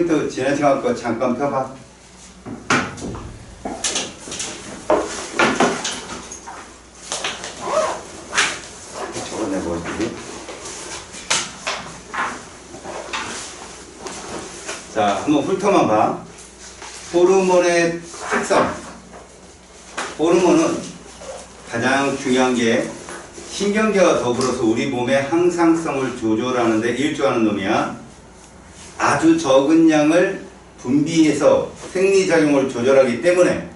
파워포인트 지난 시간 거 잠깐 펴봐. 적어내 보여주기. 자, 한번 훑어만 봐. 호르몬의 특성. 호르몬은 가장 중요한 게 신경계와 더불어서 우리 몸의 항상성을 조절하는 데 일조하는 놈이야. 아주 적은 양을 분비해서 생리작용을 조절하기 때문에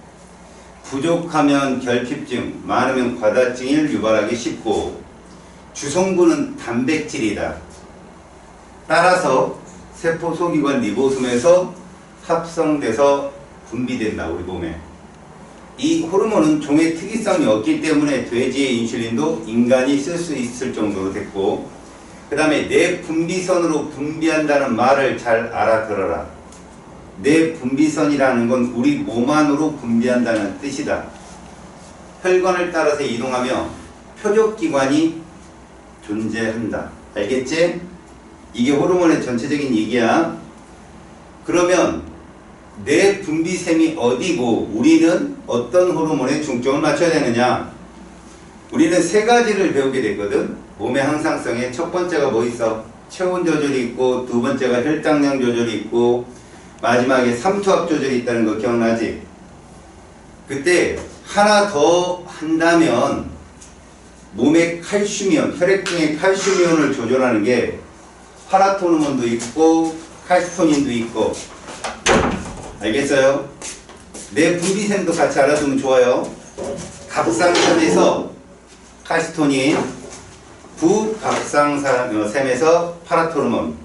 부족하면 결핍증, 많으면 과다증을 유발하기 쉽고 주성분은 단백질이다. 따라서 세포 소기관 리보솜에서 합성돼서 분비된다, 우리 몸에. 이 호르몬은 종의 특이성이 없기 때문에 돼지의 인슐린도 인간이 쓸 수 있을 정도로 됐고, 그 다음에 내 분비선으로 분비한다는 말을 잘 알아들어라. 내 분비선이라는 건 우리 몸 안으로 분비한다는 뜻이다. 혈관을 따라서 이동하며 표적기관이 존재한다. 알겠지? 이게 호르몬의 전체적인 얘기야. 그러면 내 분비샘이 어디고 우리는 어떤 호르몬에 중점을 맞춰야 되느냐? 우리는 세 가지를 배우게 됐거든. 몸의 항상성에 첫 번째가 뭐 있어? 체온 조절이 있고, 두 번째가 혈당량 조절이 있고, 마지막에 삼투압 조절이 있다는 거 기억나지? 그때 하나 더 한다면 몸의 칼슘이온, 혈액 중에 칼슘이온을 조절하는 게 파라토르몬도 있고 칼스토닌도 있고. 알겠어요? 내 분비샘도 같이 알아두면 좋아요. 갑상선에서 칼스토닌, 부갑상샘에서 파라토르몬.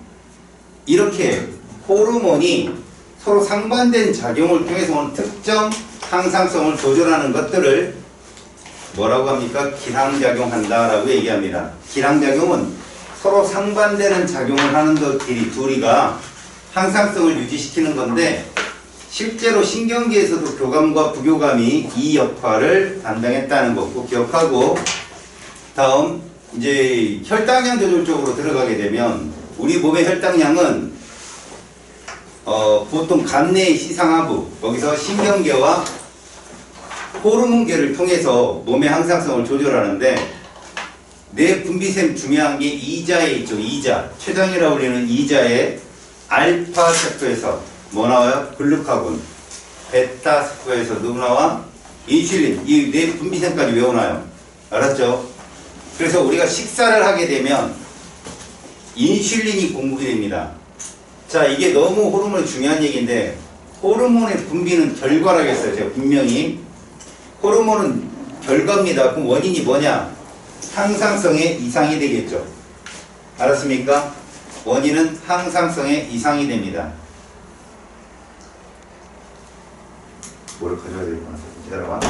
이렇게 호르몬이 서로 상반된 작용을 통해서 오는 특정 항상성을 조절하는 것들을 뭐라고 합니까? 기상작용한다 라고 얘기합니다. 기상작용은 서로 상반되는 작용을 하는 것끼리 둘이가 항상성을 유지시키는 건데, 실제로 신경계에서도 교감과 부교감이 이 역할을 담당했다는 거 꼭 기억하고, 다음 이제 혈당량 조절 쪽으로 들어가게 되면 우리 몸의 혈당량은 보통 간내 시상하부, 거기서 신경계와 호르몬계를 통해서 몸의 항상성을 조절하는데, 내 분비샘 중요한 게 이자에 있죠. 이자. 췌장이라고 불리는 이자에 알파 세포에서 뭐 나와요? 글루카곤. 베타 세포에서 누구 나와? 인슐린. 이 내 분비샘까지 외워놔요. 알았죠? 그래서 우리가 식사를 하게 되면 인슐린이 공급이 됩니다. 자, 이게 너무 호르몬이 중요한 얘기인데, 호르몬의 분비는 결과라고 했어요. 제가 분명히. 호르몬은 결과입니다. 그럼 원인이 뭐냐? 항상성의 이상이 되겠죠. 알았습니까? 원인은 항상성의 이상이 됩니다. 뭐를 가져야 되겠구나. 기다려봐.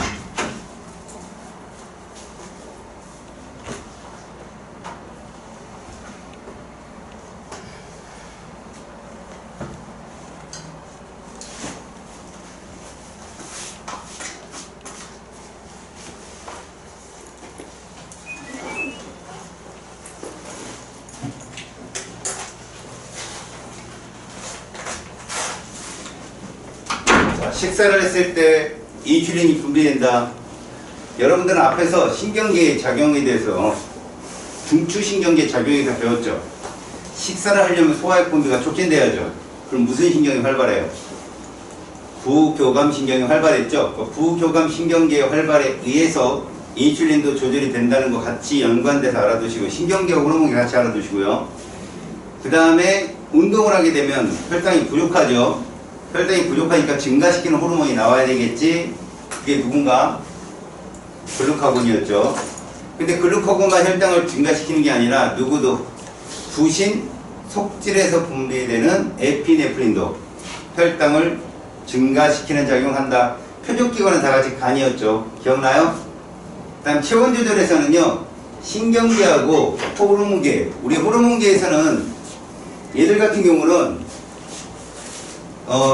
식사를 했을 때 인슐린이 분비된다. 여러분들은 앞에서 신경계의 작용에 대해서 중추신경계 작용에 대해서 배웠죠. 식사를 하려면 소화액 분비가 촉진돼야죠. 그럼 무슨 신경이 활발해요? 부교감신경이 활발했죠. 그 부교감신경계의 활발에 의해서 인슐린도 조절이 된다는 거 같이 연관돼서 알아두시고, 신경계와 호르몬이 같이 알아두시고요. 그 다음에 운동을 하게 되면 혈당이 부족하죠. 혈당이 부족하니까 증가시키는 호르몬이 나와야 되겠지. 그게 누군가? 글루카곤이었죠. 근데 글루카곤만 혈당을 증가시키는 게 아니라 누구도 부신 속질에서 분비되는 에피네프린도 혈당을 증가시키는 작용한다. 표적기관은 다 같이 간이었죠. 기억나요? 그 다음 체온 조절에서는요, 신경계하고 호르몬계, 우리 호르몬계에서는 얘들 같은 경우는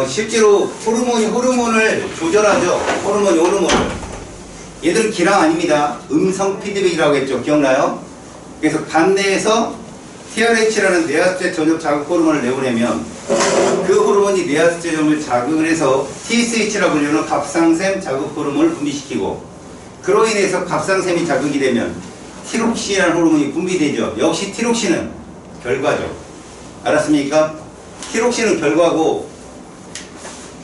실제로 호르몬을 조절하죠. 호르몬을. 얘들은 기랑 아닙니다. 음성 피드백이라고 했죠. 기억나요? 그래서 간 내에서 TRH라는 뇌하수체 전엽 자극 호르몬을 내보내면 그 호르몬이 뇌하수체점을 자극을 해서 TSH라고 불리는 갑상샘 자극 호르몬을 분비시키고, 그로 인해서 갑상샘이 자극이 되면 티록신이라는 호르몬이 분비되죠. 역시 티록신은 결과죠. 알았습니까? 티록신은 결과고,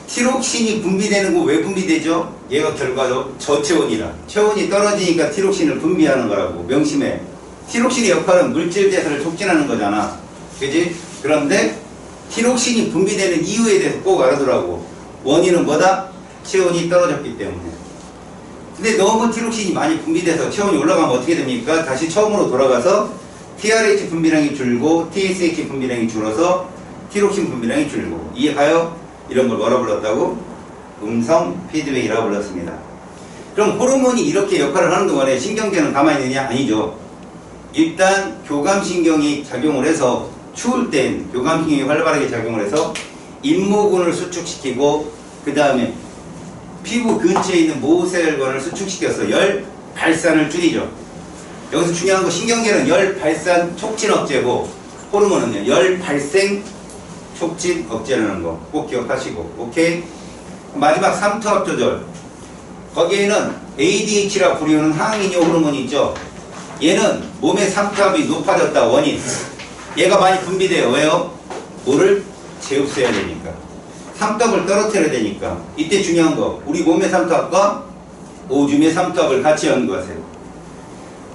티록신이 분비되는 거 왜 분비되죠? 얘가 결과죠. 저체온이라. 체온이 떨어지니까 티록신을 분비하는 거라고. 명심해. 티록신의 역할은 물질 대사를 촉진하는 거잖아. 그지? 그런데 티록신이 분비되는 이유에 대해서 꼭 알아두라고. 원인은 뭐다? 체온이 떨어졌기 때문에. 근데 너무 티록신이 많이 분비돼서 체온이 올라가면 어떻게 됩니까? 다시 처음으로 돌아가서 TRH 분비량이 줄고 TSH 분비량이 줄어서 티록신 분비량이 줄고. 이해가요? 이런 걸 뭐라 불렀다고? 음성 피드백이라고 불렀습니다. 그럼 호르몬이 이렇게 역할을 하는 동안에 신경계는 가만히 있느냐? 아니죠. 일단 교감신경이 작용을 해서 추울 땐 교감신경이 활발하게 작용을 해서 인모군을 수축시키고, 그 다음에 피부 근처에 있는 모세혈관을 수축시켜서 열 발산을 줄이죠. 여기서 중요한 거, 신경계는 열 발산 촉진 억제고, 호르몬은요 열 발생 촉진 억제라는 거 꼭 기억하시고. 오케이? 마지막 삼투압 조절. 거기에는 ADH라 부르는 항이뇨 호르몬이 있죠. 얘는 몸의 삼투압이 높아졌다. 원인. 얘가 많이 분비돼요. 왜요? 물을 재흡수해야 되니까. 삼투압을 떨어뜨려야 되니까. 이때 중요한 거, 우리 몸의 삼투압과 오줌의 삼투압을 같이 연구하세요.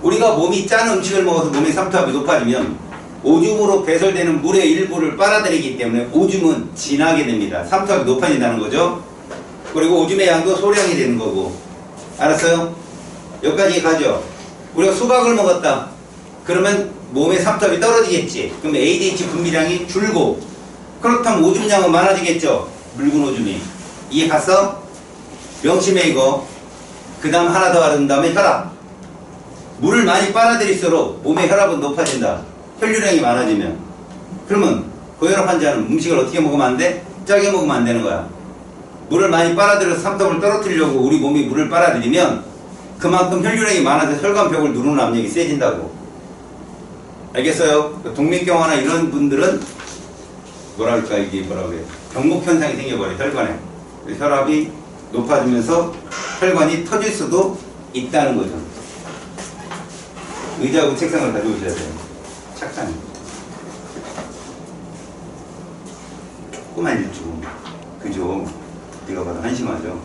우리가 몸이 짠 음식을 먹어서 몸의 삼투압이 높아지면 오줌으로 배설되는 물의 일부를 빨아들이기 때문에 오줌은 진하게 됩니다. 삼투압이 높아진다는 거죠. 그리고 오줌의 양도 소량이 되는 거고. 알았어요? 여기까지 가죠. 우리가 수박을 먹었다. 그러면 몸의 삼투압이 떨어지겠지. 그럼 ADH 분비량이 줄고, 그렇다면 오줌량은 많아지겠죠. 묽은 오줌이. 이해 갔어? 명심해 이거. 그 다음 하나 더 알은 다음에 혈압. 물을 많이 빨아들일수록 몸의 혈압은 높아진다. 혈류량이 많아지면. 그러면 고혈압 환자는 음식을 어떻게 먹으면 안 돼? 짜게 먹으면 안 되는 거야. 물을 많이 빨아들여서 삼투압을 떨어뜨리려고 우리 몸이 물을 빨아들이면 그만큼 혈류량이 많아서 혈관벽을 누르는 압력이 세진다고. 알겠어요? 동맥경화나 이런 분들은 뭐랄까, 이게 뭐라고 해요? 병목 현상이 생겨버려. 혈관에. 혈압이 높아지면서 혈관이 터질 수도 있다는 거죠. 의자하고 책상을 가져오셔야 돼요. 착한. 조그만 일주. 그죠? 네가 봐도 한심하죠?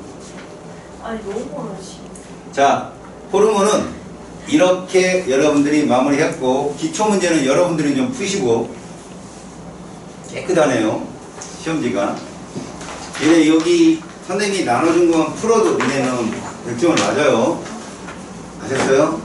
아니 너무 많으시. 자, 호르몬은 이렇게 여러분들이 마무리했고, 기초 문제는 여러분들이 좀 푸시고. 깨끗하네요. 시험지가. 이제 여기 선생님이 나눠준 것만 풀어도 니네는 100점을 맞아요. 아셨어요?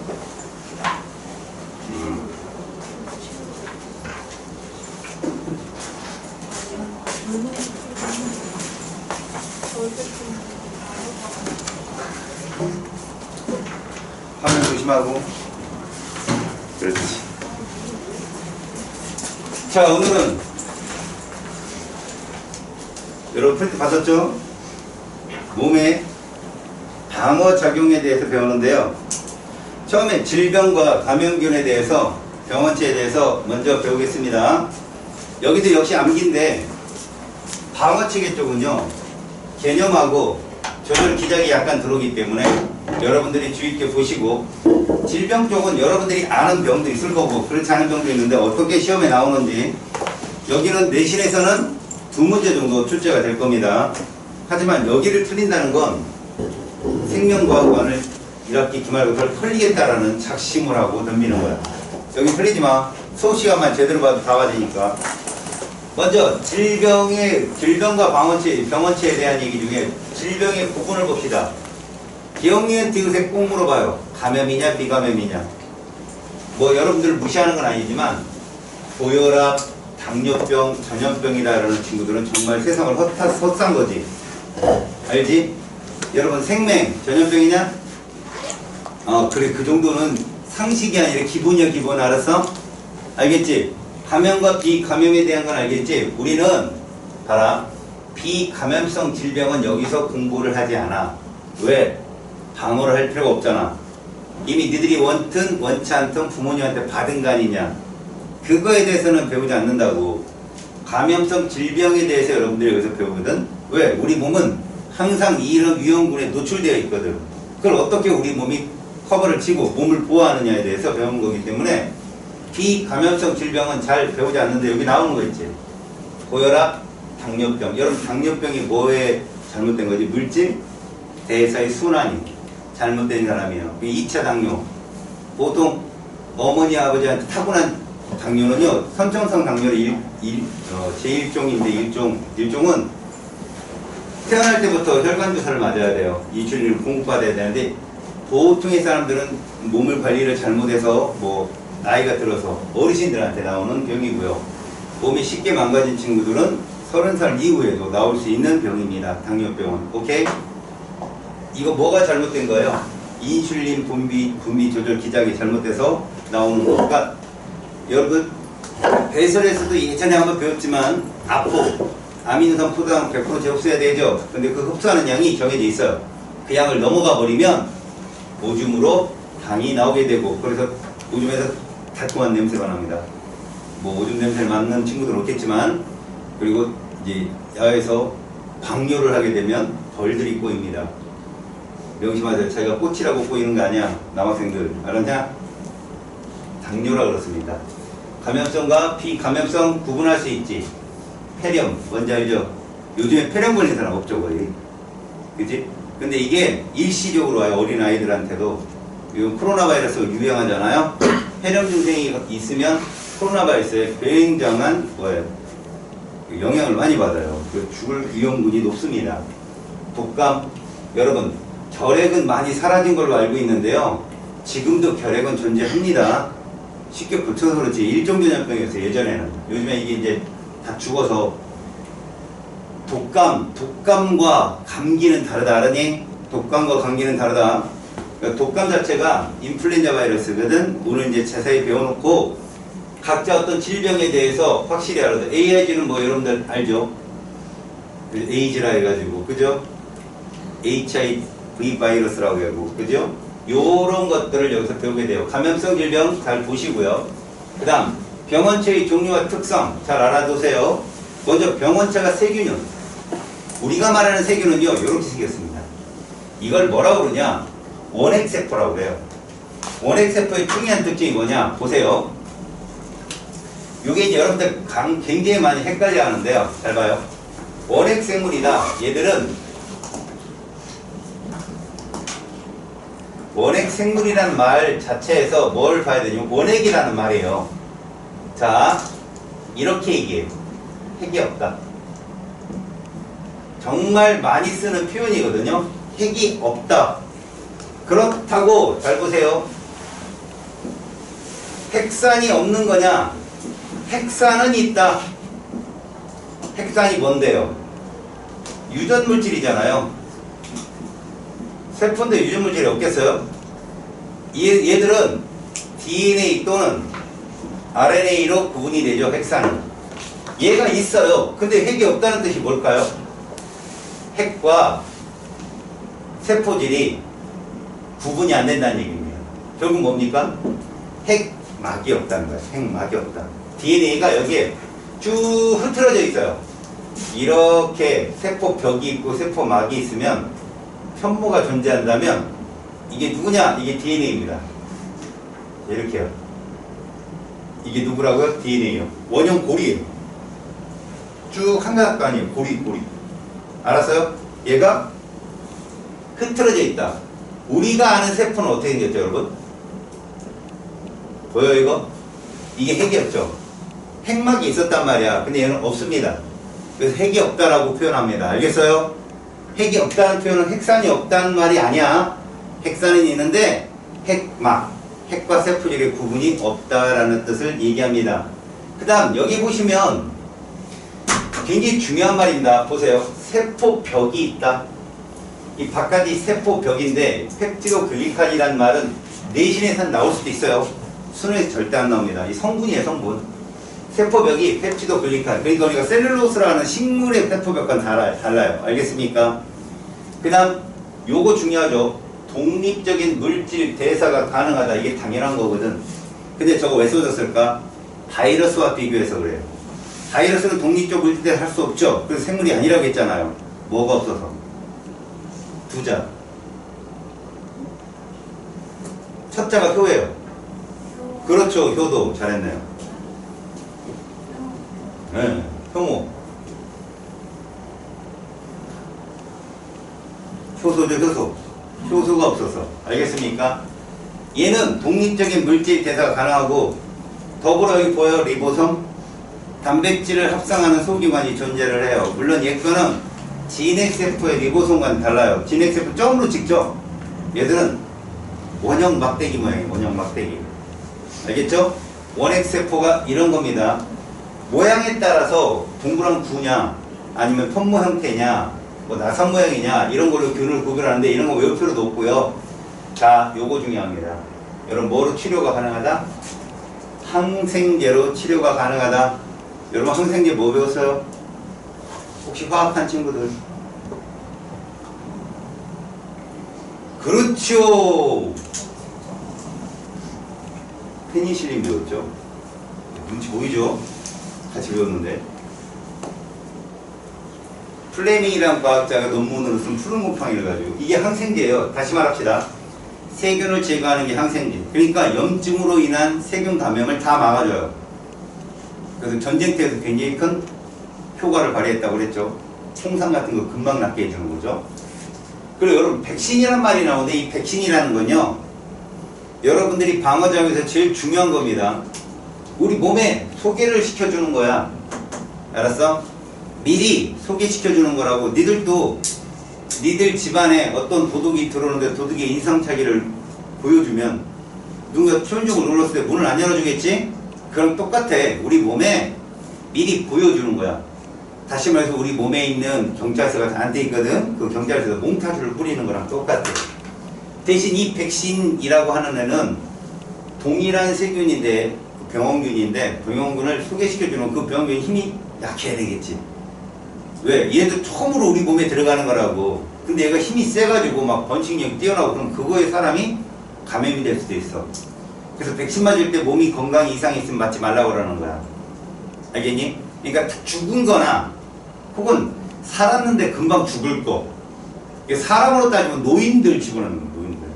화면 조심하고. 그렇지. 자, 오늘은 여러분 프린트 받았죠? 몸의 방어작용에 대해서 배우는데요. 처음에 질병과 감염균에 대해서, 병원체에 대해서 먼저 배우겠습니다. 여기도 역시 암기인데 방어체계 쪽은요 개념하고 조절 기작이 약간 들어오기 때문에 여러분들이 주의 있게 보시고, 질병 쪽은 여러분들이 아는 병도 있을 거고 그렇지 않은 병도 있는데 어떻게 시험에 나오는지, 여기는 내신에서는 2문제 정도 출제가 될 겁니다. 하지만 여기를 틀린다는 건 생명과학관을 1학기 기말고사를 틀리겠다라는 작심을 하고 덤비는 거야. 여기 틀리지 마. 수업 시간만 제대로 봐도 다 맞으니까. 먼저 질병과 병원체에 대한 얘기 중에 질병의 구분을 봅시다. 기억니은 디귿에 꼭 물어봐요. 감염이냐 비감염이냐. 뭐 여러분들 무시하는 건 아니지만 고혈압, 당뇨병, 전염병이라는 친구들은 정말 세상을 헛산 거지. 알지? 여러분 생맹 전염병이냐? 그래, 그 정도는 상식이 아니라 기본이야. 기본. 알았어? 알겠지? 감염과 비감염에 대한 건 알겠지? 우리는 봐라, 비감염성 질병은 여기서 공부를 하지 않아. 왜? 방어를 할 필요가 없잖아. 이미 니들이 원튼 원치 않든 부모님한테 받은 거 아니냐. 그거에 대해서는 배우지 않는다고. 감염성 질병에 대해서 여러분들이 여기서 배우거든. 왜? 우리 몸은 항상 이런 위험군에 노출되어 있거든. 그걸 어떻게 우리 몸이 커버를 치고 몸을 보호하느냐에 대해서 배우는 거기 때문에 비감염성 질병은 잘 배우지 않는데 여기 나오는 거 있지. 고혈압, 당뇨병. 여러분 당뇨병이 뭐에 잘못된 거지? 물질, 대사의 순환이 잘못된 사람이에요. 2차 당뇨. 보통 어머니 아버지한테 타고난 당뇨는요, 선천성 당뇨의 제1종인데 일종은 태어날 때부터 혈관 주사를 맞아야 돼요. 인슐린을 공급받아야 되는데 보통의 사람들은 몸을 관리를 잘못해서 뭐 나이가 들어서 어르신들한테 나오는 병이고요. 몸이 쉽게 망가진 친구들은 30살 이후에도 나올 수 있는 병입니다. 당뇨병은. 오케이? 이거 뭐가 잘못된 거예요? 인슐린 분비 조절 기작이 잘못돼서 나오는 거가 여러분 배설에서도 예전에 한번 배웠지만 아포, 아민산 포도당 100% 재흡수해야 되죠. 근데 그 흡수하는 양이 정해져 있어요. 그 양을 넘어가 버리면 오줌으로 당이 나오게 되고 그래서 오줌에서 달콤한 냄새가 납니다. 뭐 오줌 냄새를 맡는 친구들은 없겠지만 그리고 이제 야외에서 방뇨를 하게 되면 벌들이 꼬입니다. 명심하세요. 자기가 꽃이라고 꼬이는 거 아니야. 남학생들 알았냐? 당뇨라 그렇습니다. 감염성과 비감염성 구분할 수 있지. 폐렴 뭔지 알죠? 요즘에 폐렴 걸린 사람 없죠 거의. 그치? 근데 이게 일시적으로 와요. 어린아이들한테도. 지금 코로나 바이러스가 유행하잖아요. 폐렴 증상이 있으면 코로나 바이러스에 굉장한 영향을 많이 받아요. 죽을 위험군이 높습니다. 독감, 여러분 결핵은 많이 사라진 걸로 알고 있는데요. 지금도 결핵은 존재합니다. 쉽게 붙여서 그렇지 일종전염병이었어요 예전에는. 요즘에 이게 이제 다 죽어서 독감과 감기는 다르다 알았니? 독감과 감기는 다르다. 그러니까 독감 자체가 인플루엔자 바이러스거든. 오늘 이제 자세히 배워놓고 각자 어떤 질병에 대해서 확실히 알아야 돼. AIG는 뭐 여러분들 알죠? 에이즈라 해가지고 그죠? HIV 바이러스라고 하고 그죠? 요런 것들을 여기서 배우게 돼요. 감염성 질병 잘 보시고요. 그 다음 병원체의 종류와 특성 잘 알아두세요. 먼저 병원체가 세균은 우리가 말하는 세균은요 이렇게 생겼습니다. 이걸 뭐라고 그러냐? 원핵세포라고 그래요. 원핵세포의 중요한 특징이 뭐냐? 보세요. 요게 이제 여러분들 굉장히 많이 헷갈려 하는데요. 잘 봐요. 원핵생물이다. 얘들은 원핵생물이라는 말 자체에서 뭘 봐야 되냐면 원핵이라는 말이에요. 자, 이렇게 얘기해요. 핵이 없다. 정말 많이 쓰는 표현이거든요. 핵이 없다. 그렇다고 잘 보세요. 핵산이 없는 거냐? 핵산은 있다. 핵산이 뭔데요? 유전물질이잖아요. 세포인데 유전물질이 없겠어요? 얘들은 DNA 또는 RNA로 구분이 되죠. 핵산은. 얘가 있어요. 근데 핵이 없다는 뜻이 뭘까요? 핵과 세포질이 구분이 안 된다는 얘기입니다. 결국 뭡니까? 핵막이 없다는 거예요. 핵막이 없다. DNA가 여기에 쭉 흐트러져 있어요. 이렇게 세포벽이 있고 세포막이 있으면 편모가 존재한다면 이게 누구냐? 이게 DNA입니다. 이렇게요. 이게 누구라고요? DNA요. 원형 고리예요. 쭉 한가닥도 아니에요. 고리. 알았어요? 얘가 흐트러져 있다. 우리가 아는 세포는 어떻게 생겼죠, 여러분? 보여 이거? 이게 핵이 없죠. 핵막이 있었단 말이야. 근데 얘는 없습니다. 그래서 핵이 없다라고 표현합니다. 알겠어요? 핵이 없다는 표현은 핵산이 없다는 말이 아니야. 핵산은 있는데 핵막, 핵과 세포질의 구분이 없다라는 뜻을 얘기합니다. 그 다음 여기 보시면 굉장히 중요한 말입니다. 보세요. 세포벽이 있다. 이 바깥이 세포벽인데 펩티도글리칸이라는 말은 내신에선 나올 수도 있어요. 수능에서 절대 안 나옵니다. 이 성분이에요, 성분. 세포벽이 펩티도글리칸. 그러니까 우리가 셀룰로스라는 식물의 세포벽과는 달라요. 알겠습니까? 그 다음 요거 중요하죠. 독립적인 물질 대사가 가능하다. 이게 당연한 거거든. 근데 저거 왜 써졌을까? 바이러스와 비교해서 그래요. 바이러스는 독립적 물질에 살 수 없죠. 그래서 생물이 아니라고 했잖아요. 뭐가 없어서. 두 자. 첫 자가 효예요. 그렇죠. 효도. 잘했네요. 네. 효모. 효소죠. 효소. 효소가 없어서. 알겠습니까? 얘는 독립적인 물질 대사가 가능하고 더불어 여기 보여 리보솜 단백질을 합성하는 소기관이 존재를 해요. 물론 얘 거는 진핵세포의 리보솜과는 달라요. 진핵세포 점으로 찍죠. 얘들은 원형 막대기 모양이에요. 원형 막대기. 알겠죠? 원핵세포가 이런 겁니다. 모양에 따라서 동그란 구냐 아니면 편모 형태냐 뭐 나선 모양이냐 이런 걸로 균을 구별하는데 이런 거 외울 필요도 없고요. 자, 요거 중요합니다. 여러분 뭐로 치료가 가능하다? 항생제로 치료가 가능하다. 여러분 항생제 뭐 배웠어요? 혹시 화학한 친구들? 그렇죠. 페니실린 배웠죠. 눈치 보이죠? 같이 배웠는데. 플레밍이라는 과학자가 논문으로 쓴 푸른 곰팡이를 가지고 이게 항생제예요. 다시 말합시다. 세균을 제거하는 게 항생제. 그러니까 염증으로 인한 세균 감염을 다 막아줘요. 그래서 전쟁터에서 굉장히 큰 효과를 발휘했다고 그랬죠. 홍상 같은 거 금방 낫게 해주는 거죠. 그리고 여러분 백신이란 말이 나오는데 이 백신이라는 건요. 여러분들이 방어장에서 제일 중요한 겁니다. 우리 몸에 소개를 시켜주는 거야. 알았어? 미리 소개시켜주는 거라고. 니들도 니들 집안에 어떤 도둑이 들어오는데 도둑의 인상착의를 보여주면 누군가 초인종을 눌렀을 때 문을 안 열어주겠지? 그럼 똑같아. 우리 몸에 미리 보여주는 거야. 다시 말해서 우리 몸에 있는 경찰서가 나한테 있거든. 그 경찰서에서 몽타주를 뿌리는 거랑 똑같아. 대신 이 백신이라고 하는 애는 동일한 세균인데 병원균인데 병원균을 소개시켜주는 그 병원균 힘이 약해야 되겠지. 왜? 얘도 처음으로 우리 몸에 들어가는 거라고. 근데 얘가 힘이 세가지고 막 번식력이 뛰어나고 그럼 그거에 사람이 감염이 될 수도 있어. 그래서 백신 맞을 때 몸이 건강에 이상이 있으면 맞지 말라고 그러는 거야. 알겠니? 그러니까 죽은 거나 혹은 살았는데 금방 죽을 거. 사람으로 따지면 노인들 집어넣는 거야. 노인들.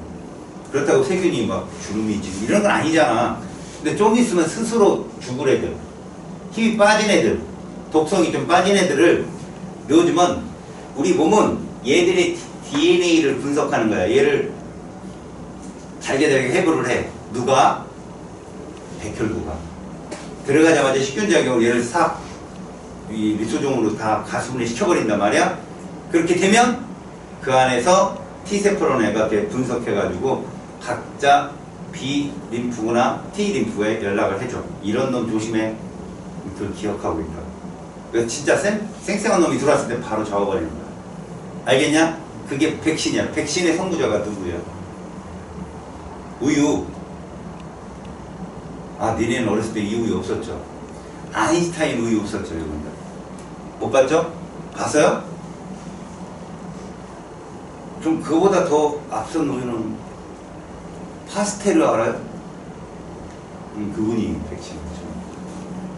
그렇다고 세균이 막 주름이 지고 이런 건 아니잖아. 근데 좀 있으면 스스로 죽을 애들, 힘이 빠진 애들, 독성이 좀 빠진 애들을 넣어주면 우리 몸은 얘들의 DNA를 분석하는 거야. 얘를 잘게 해부를 해. 누가? 백혈구가. 들어가자마자 식균작용으로 얘를 싹 이 리소종으로 다 가수분해 시켜버린단 말이야. 그렇게 되면 그 안에서 T세포라는 애가 이렇게 분석해가지고 각자 B 림프구나 T 림프에 연락을 해줘. 이런 놈 조심해. 그걸 기억하고 있다. 그래서 진짜 쌩쌩한 놈이 들어왔을 때 바로 잡아버리는 거야. 알겠냐? 그게 백신이야. 백신의 선구자가 누구야? 우유. 아, 니네는 어렸을 때 이 우유 없었죠? 아인슈타인 우유 없었죠, 여러분들? 못 봤죠? 봤어요? 좀 그보다 더 앞선 우유는 파스텔을 알아요? 그분이 백신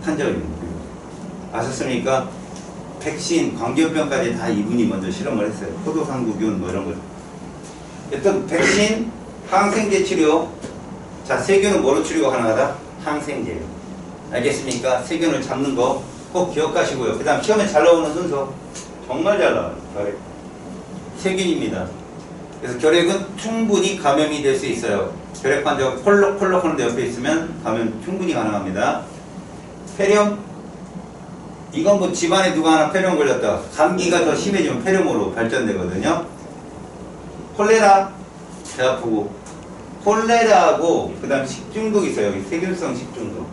탄저린 아셨습니까? 백신, 광견병까지 다 이분이 먼저 실험을 했어요. 포도상구균 뭐 이런 걸. 일단 백신, 항생제 치료. 자, 세균은 뭐로 치료가 가능하다? 항생제예요. 알겠습니까? 세균을 잡는 거 꼭 기억하시고요. 그 다음 시험에 잘 나오는 순서. 정말 잘 나와요. 결핵. 세균입니다. 그래서 결핵은 충분히 감염이 될 수 있어요. 결핵 환자가 콜록콜록 하는데 옆에 있으면 감염 충분히 가능합니다. 폐렴. 이건 뭐 집안에 누가 하나 폐렴 걸렸다. 감기가 더 심해지면 폐렴으로 발전되거든요. 콜레라. 배 아프고. 콜레라하고 그 다음 식중독 있어요. 여기 세균성 식중독.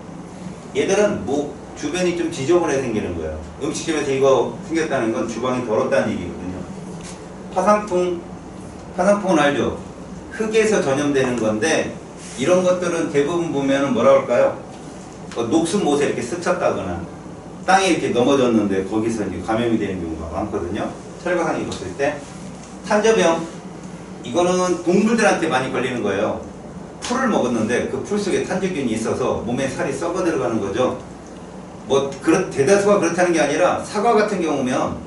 얘들은 목 주변이 좀 지저분해 생기는 거예요. 음식점에서 이거 생겼다는 건 주방이 더럽다는 얘기거든요. 파상풍은 알죠? 흙에서 전염되는 건데 이런 것들은 대부분 보면은 뭐라 할까요? 녹슨 못에 이렇게 스쳤다거나 땅에 이렇게 넘어졌는데 거기서 이제 감염이 되는 경우가 많거든요. 철거상 입었을 때. 탄저병. 이거는 동물들한테 많이 걸리는 거예요. 풀을 먹었는데 그 풀 속에 탄저균이 있어서 몸에 살이 썩어 들어가는 거죠. 대다수가 그렇다는 게 아니라 사과 같은 경우면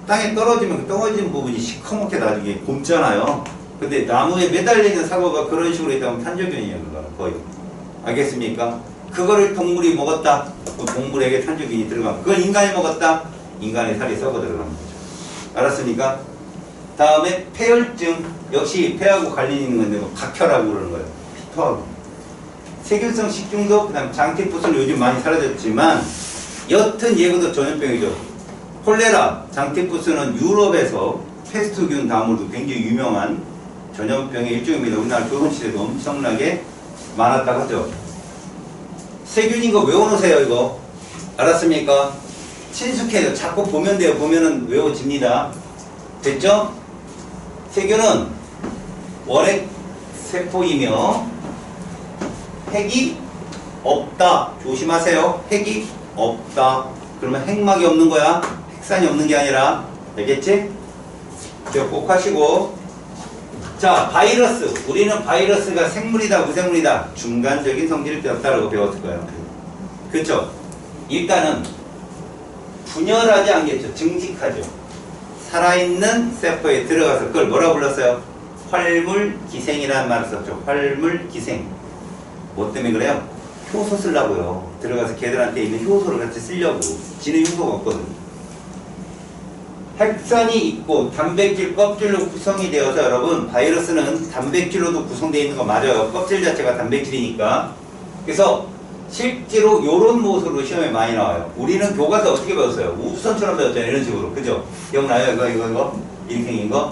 땅에 떨어지면 그 떨어진 부분이 시커멓게 나중에 곰잖아요. 근데 나무에 매달려 있는 사과가 그런 식으로 있다면 탄저균이에요, 그거는 거의. 알겠습니까? 그거를 동물이 먹었다. 그 동물에게 탄저균이 들어가면 그걸 인간이 먹었다. 인간의 살이 썩어 들어가는 거죠. 알았습니까? 다음에 폐혈증. 역시 폐하고 관련 있는 건데 뭐 각혈하고 그러는 거예요. 피토하고. 세균성 식중독, 그 다음 장티푸스는 요즘 많이 사라졌지만 여튼 얘도 전염병이죠. 콜레라, 장티푸스는 유럽에서 페스트균 다음으로도 굉장히 유명한 전염병의 일종입니다. 우리나라 조선시대도 엄청나게 많았다고 하죠. 세균인 거 외워놓으세요, 이거. 알았습니까? 친숙해요. 자꾸 보면 돼요. 보면은 외워집니다. 됐죠? 세균은 원핵 세포이며 핵이 없다. 조심하세요. 핵이 없다. 그러면 핵막이 없는 거야. 핵산이 없는 게 아니라. 알겠지? 기억 꼭 하시고. 자, 바이러스. 우리는 바이러스가 생물이다, 무생물이다. 중간적인 성질을 띄었다라고 배웠을 거예요. 그렇죠? 일단은 분열하지 않겠죠. 증식하죠. 살아있는 세포에 들어가서 그걸 뭐라고 불렀어요? 활물기생이라는 말을 썼죠. 활물기생. 뭐 때문에 그래요? 효소 쓰려고요. 들어가서 걔들한테 있는 효소를 같이 쓰려고. 지는 효소가 없거든. 핵산이 있고 단백질 껍질로 구성이 되어서 여러분 바이러스는 단백질로도 구성되어 있는 거 맞아요. 껍질 자체가 단백질이니까. 그래서 실제로 요런 모습으로 시험에 많이 나와요. 우리는 교과서 어떻게 배웠어요? 우주선처럼 배웠잖아요. 이런 식으로. 그죠? 기억나요? 이거 이렇게 생긴 거?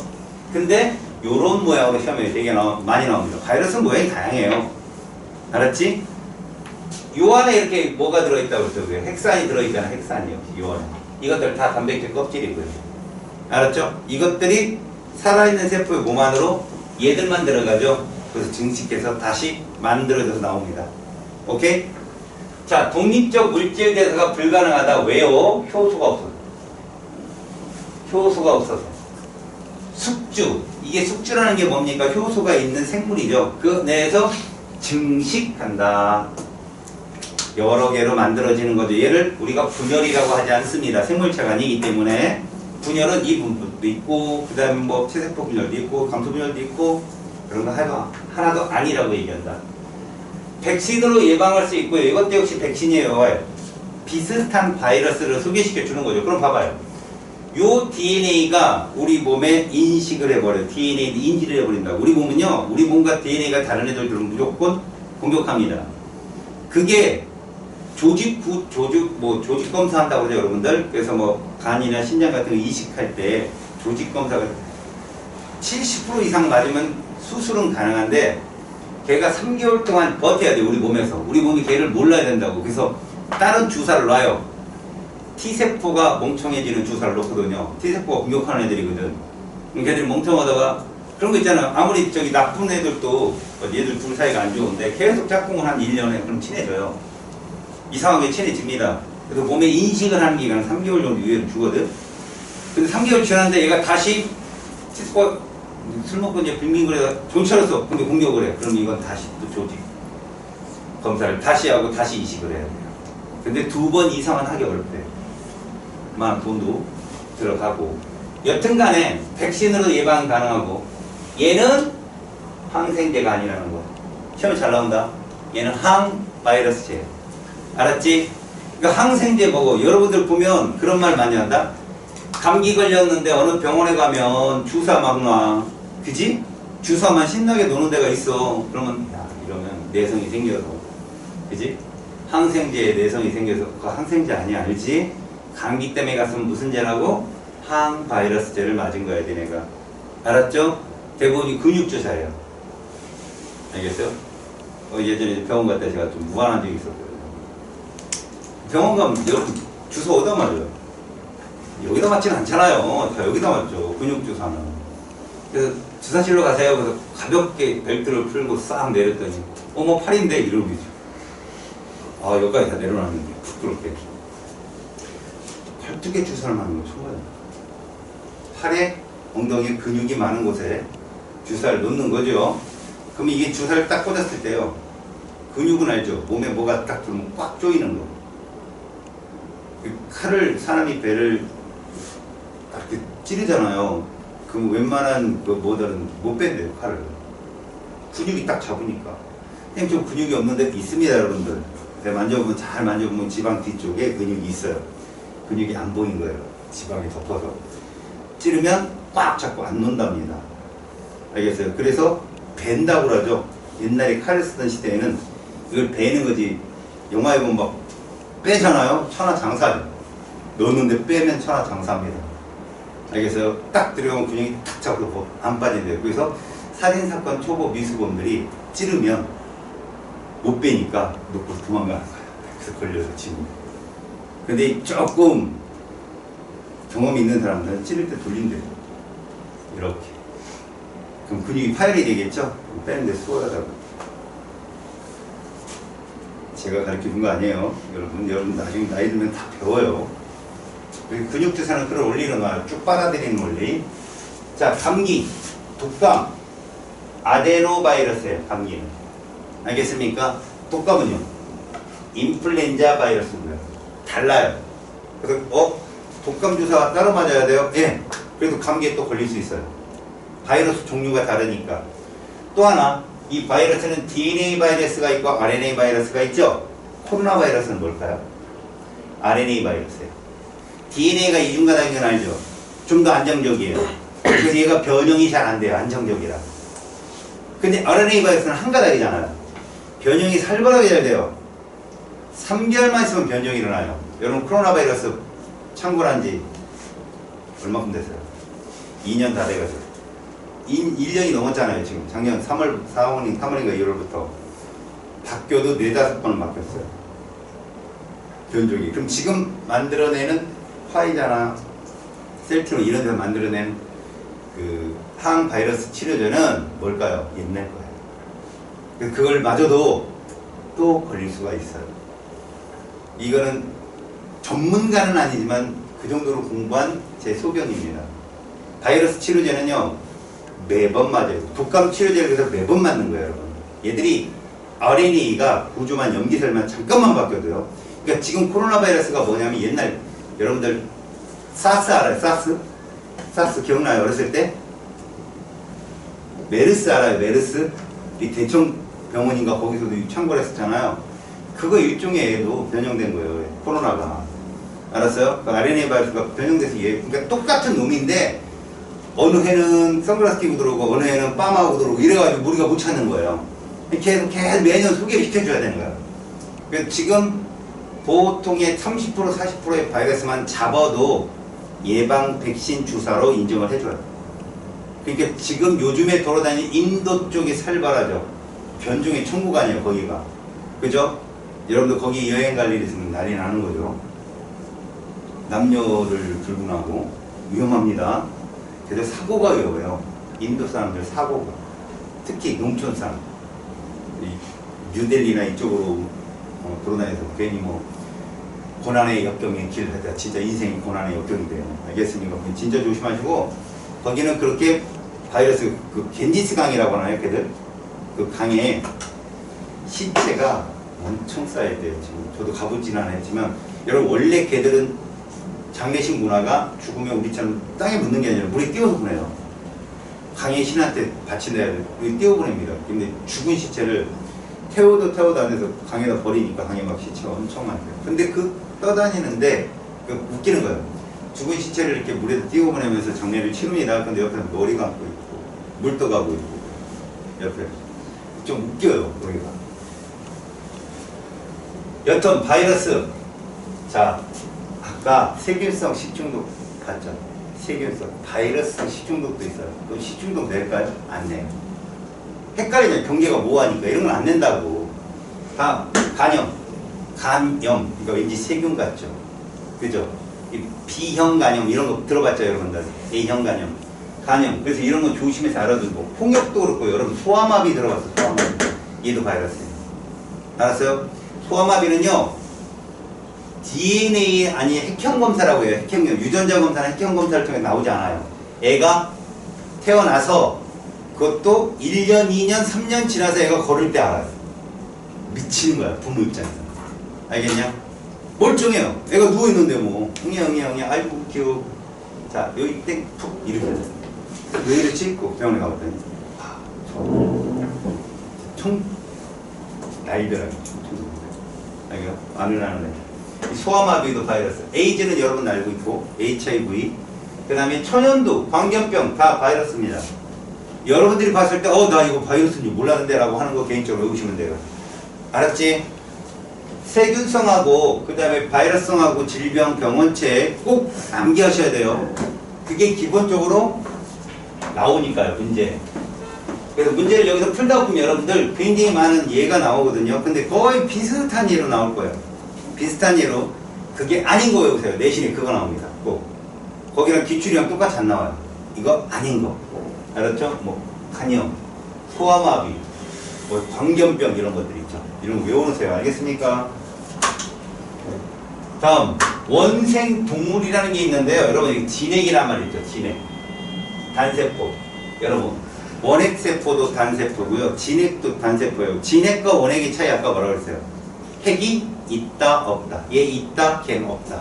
근데 요런 모양으로 시험에 되게 많이 나옵니다. 바이러스는 모양이 다양해요. 알았지? 요 안에 이렇게 뭐가 들어있다고 했죠? 핵산이 들어있잖아. 핵산이요. 요 안에. 이것들 다 단백질 껍질이고요. 알았죠? 이것들이 살아있는 세포의 몸 안으로 얘들만 들어가죠. 그래서 증식해서 다시 만들어져서 나옵니다. 오케이? 자, 독립적 물질 대사가 불가능하다. 왜요? 효소가 없어서. 효소가 없어서. 숙주. 이게 숙주라는 게 뭡니까? 효소가 있는 생물이죠. 그 내에서 증식한다. 여러 개로 만들어지는 거죠. 얘를 우리가 분열이라고 하지 않습니다. 생물체가 아니기 때문에 분열은 이 부분도 있고, 그 다음에 뭐 체세포 분열도 있고, 감소 분열도 있고, 그런 거 하나도 아니라고 얘기한다. 백신으로 예방할 수 있고요. 이것도 역시 백신이에요. 비슷한 바이러스를 소개시켜 주는 거죠. 그럼 봐봐요. 요 DNA가 우리 몸에 인식을 해버려요. DNA도 인지를 해버린다. 우리 몸은요, 우리 몸과 DNA가 다른 애들은 무조건 공격합니다. 그게 조직 검사한다고 그러죠, 여러분들. 그래서 뭐 간이나 심장 같은 거 이식할 때 조직 검사가 70% 이상 맞으면 수술은 가능한데 걔가 3개월 동안 버텨야 돼요, 우리 몸에서. 우리 몸이 걔를 몰라야 된다고. 그래서 다른 주사를 놔요. T세포가 멍청해지는 주사를 놓거든요. T세포가 공격하는 애들이거든. 걔들이 멍청하다가 그런 거 있잖아요. 아무리 저기 나쁜 애들도 얘들 둘 사이가 안 좋은데 계속 짝꿍을 한 1년에 그럼 친해져요. 이상하게 친해집니다. 그래서 몸에 인식을 하는 기간은 3개월 정도 유예를 주거든. 근데 3개월 지났는데 얘가 다시 T세포가 술 먹고 이제 빙빙거려서 정차렸어. 근데 공격을 해. 그럼 이건 다시 또 조직 검사를 다시 하고 다시 이식을 해야 돼요. 근데 2번 이상은 하기 어렵대요. 많은 돈도 들어가고. 여튼간에 백신으로 예방 가능하고 얘는 항생제가 아니라는 거. 시험에 잘 나온다. 얘는 항바이러스제예요. 알았지? 그러니까 항생제 보고 여러분들 보면 그런 말 많이 한다. 감기 걸렸는데 어느 병원에 가면 주사 막 놔. 그지? 주사만 신나게 노는 데가 있어. 그러면 야, 이러면 내성이 생겨서. 그지? 항생제에 내성이 생겨서 그거 항생제 아니야, 알지? 감기 때문에 갔으면 무슨 제라고? 항바이러스제를 맞은 거야, 니네가. 알았죠? 대부분이 근육주사예요. 알겠어요? 예전에 병원 갔다 제가 좀 무안한 적이 있었거든요. 병원 가면 여러분 주사 어디다 맞아요? 여기다 맞지는 않잖아요. 다 여기다 맞죠. 근육주사는. 그래서 주사실로 가세요. 그래서 가볍게 벨트를 풀고 싹 내렸더니 어머 팔인데 이러고 있죠. 아 여기까지 다 내려놨는데 부끄럽게. 팔뚝에 주사를 맞는 거 처음 봐요. 팔에 엉덩이 근육이 많은 곳에 주사를 놓는 거죠. 그럼 이게 주사를 딱 꽂았을 때요. 근육은 알죠. 몸에 뭐가 딱 들면 꽉 조이는 거. 그 칼을 사람이 배를 이렇게 찌르잖아요. 그럼 웬만한 그 뭐든 못 뺀대요 칼을. 근육이 딱 잡으니까. 선생님 좀 근육이 없는데 있습니다 여러분들. 만져보면 잘 만져보면 지방 뒤쪽에 근육이 있어요. 근육이 안 보인 거예요. 지방이 덮어서. 찌르면 꽉 잡고 안 논답니다. 알겠어요? 그래서 벤다고 그러죠. 옛날에 칼을 쓰던 시대에는 이걸 베는 거지. 영화에 보면 막 빼잖아요. 천하장사죠. 넣었는데 빼면 천하장사입니다. 알겠어요? 딱 들어가면 근육이 탁 잡고 안 빠진대요. 그래서 살인사건 초보 미수범들이 찌르면 못 빼니까 놓고 도망가는 거예요. 그래서 걸려서 지금. 근데 조금 경험이 있는 사람들은 찌를 때 돌린대요. 이렇게. 그럼 근육이 파열이 되겠죠? 빼는데 수월하다고. 제가 가르쳐 준 거 아니에요. 여러분 나중에 나이 들면 다 배워요. 근육주사는 끌어올리는 거야. 쭉 빨아들이는 원리. 자, 감기, 독감, 아데노바이러스예요. 감기는. 알겠습니까? 독감은요. 인플루엔자 바이러스고요. 달라요. 그래서 독감 주사와 따로 맞아야 돼요? 예. 그래도 감기에 또 걸릴 수 있어요. 바이러스 종류가 다르니까. 또 하나, 이 바이러스는 DNA 바이러스가 있고 RNA 바이러스가 있죠? 코로나 바이러스는 뭘까요? RNA 바이러스예요. DNA가 이중가닥인 건 알죠? 좀 더 안정적이에요. 그래서 얘가 변형이 잘 안 돼요. 안정적이라. 근데 RNA 바이러스는 한 가닥이잖아요. 변형이 살벌하게 잘 돼요. 3개월만 있으면 변형이 일어나요. 여러분 코로나 바이러스 창궐한 지 얼마큼 됐어요? 2년 다 돼가지고. 1년이 넘었잖아요. 지금 작년 3월인가 1월부터 바뀌어도 4-5번은 바뀌었어요. 변종이. 그럼 지금 만들어내는 화이자나 셀트론 이런 데서 만들어낸 그 항바이러스 치료제는 뭘까요? 옛날 거예요. 그걸 마저도 또 걸릴 수가 있어요. 이거는 전문가는 아니지만 그 정도로 공부한 제 소견입니다. 바이러스 치료제는요 매번 맞아요. 독감 치료제를 그래서 매번 맞는 거예요, 여러분. 얘들이 RNA가 구조만 염기설만 잠깐만 바뀌어도요. 그러니까 지금 코로나 바이러스가 뭐냐면 옛날 여러분들 사스 알아요? 사스 기억나요? 어렸을 때? 메르스 알아요? 메르스? 이 대청병원인가 거기서도 창궐했었잖아요. 그거 일종의 애도 변형된 거예요. 코로나가. 알았어요? 그 RNA 바이러스가 변형돼서 그러니까 똑같은 놈인데 어느 해는 선글라스 끼고 들어오고 어느 해는 빰하고 들어오고 이래가지고 우리가 못 찾는 거예요. 계속 매년 소개를 시켜줘야 되는 거예요. 그래서 지금 보통의 30% 40%의 바이러스만 잡아도 예방 백신 주사로 인정을 해줘요. 그러니까 지금 요즘에 돌아다니는 인도 쪽이 살벌하죠. 변종의 천국 아니에요, 거기가. 그죠? 여러분들 거기 여행 갈 일 있으면 난리 나는 거죠. 남녀를 불문하고 위험합니다. 그래서 사고가 위험해요. 인도 사람들 사고가. 특히 농촌 사람. 뉴델리나 이쪽으로 돌아다녀서 괜히 고난의 역경의 길 하다 진짜 인생이 고난의 역경이 돼요. 알겠습니까? 진짜 조심하시고 거기는 그렇게 바이러스 그 겐지스 강이라고 하나요, 걔들? 그 강에 시체가 엄청 쌓여있대요. 지금 저도 가보지는 않았지만 여러분 원래 걔들은 장례식 문화가 죽으면 우리처럼 땅에 묻는 게 아니라 물에 띄워서 보내요. 강의 신한테 바친다 해야 돼. 물에 띄워보냅니다. 근데 죽은 시체를 태워도 안 해서 강에다 버리니까 강에 막 시체가 엄청 많대요. 근데 떠다니는데 웃기는 거예요. 죽은 시체를 이렇게 물에 띄워보내면서 장례를 치릅니다. 근데 옆에 머리 감고 있고 물 떠가고 있고 옆에 좀 웃겨요. 거기가. 여튼 바이러스. 자, 아까 세균성 식중독 봤죠? 세균성 바이러스 식중독도 있어요. 또 식중독 낼까요? 안 내요. 헷갈리잖아요. 경계가 뭐하니까 이런 건 안 낸다고. 다음 간염. 그러니까 왠지 세균 같죠. 그죠? 이 B형 간염 이런 거 들어봤죠, 여러분들? A형 간염. 그래서 이런 거 조심해서 알아두고. 홍역도 그렇고 여러분 소아마비 들어봤어. 소아마비. 얘도 바이러스예요. 알았어요? 소아마비는요 DNA 아니 핵형 검사라고 해요. 핵형 유전자 검사는 핵형 검사를 통해 나오지 않아요. 애가 태어나서 그것도 1년, 2년, 3년 지나서 애가 걸을 때 알아요. 미치는 거야, 부모 입장에서. 알겠냐? 멀쩡해요. 애가 누워있는데 뭐 응애 아이고 귀여워. 자 여기 땡푹 이렇게 해서 왜 이렇지? 꼭 병원에 가봤더니 나이더라고요. 알게요? 안을 나는 애. 소아마비도 바이러스. 에이즈는 여러분 알고 있고 HIV. 그 다음에 천연두, 광견병 다 바이러스입니다. 여러분들이 봤을 때 나 이거 바이러스인지 몰랐는데 라고 하는 거 개인적으로 외우시면 돼요. 알았지? 세균성하고 그 다음에 바이러스성하고 질병 병원체 꼭 암기하셔야 돼요. 그게 기본적으로 나오니까요. 문제. 그래서 문제를 여기서 풀다 보면 여러분들 굉장히 많은 예가 나오거든요. 근데 거의 비슷한 예로 나올 거예요. 비슷한 예로 그게 아닌 거 외우세요. 내신에 그거 나옵니다. 꼭. 거기랑 기출이랑 똑같이 안 나와요. 이거 아닌 거. 알았죠? 뭐 간염, 소아마비, 뭐 광견병 이런 것들 있죠. 이런 거 외워놓으세요. 알겠습니까? 다음 원생 동물이라는 게 있는데요. 여러분 진액이란 말이 있죠. 진액, 단세포. 여러분 원핵세포도 단세포고요. 진액도 단세포예요. 진액과 원핵의 차이 아까 뭐라고 그랬어요? 핵이 있다 없다. 얘 있다 걔는 없다.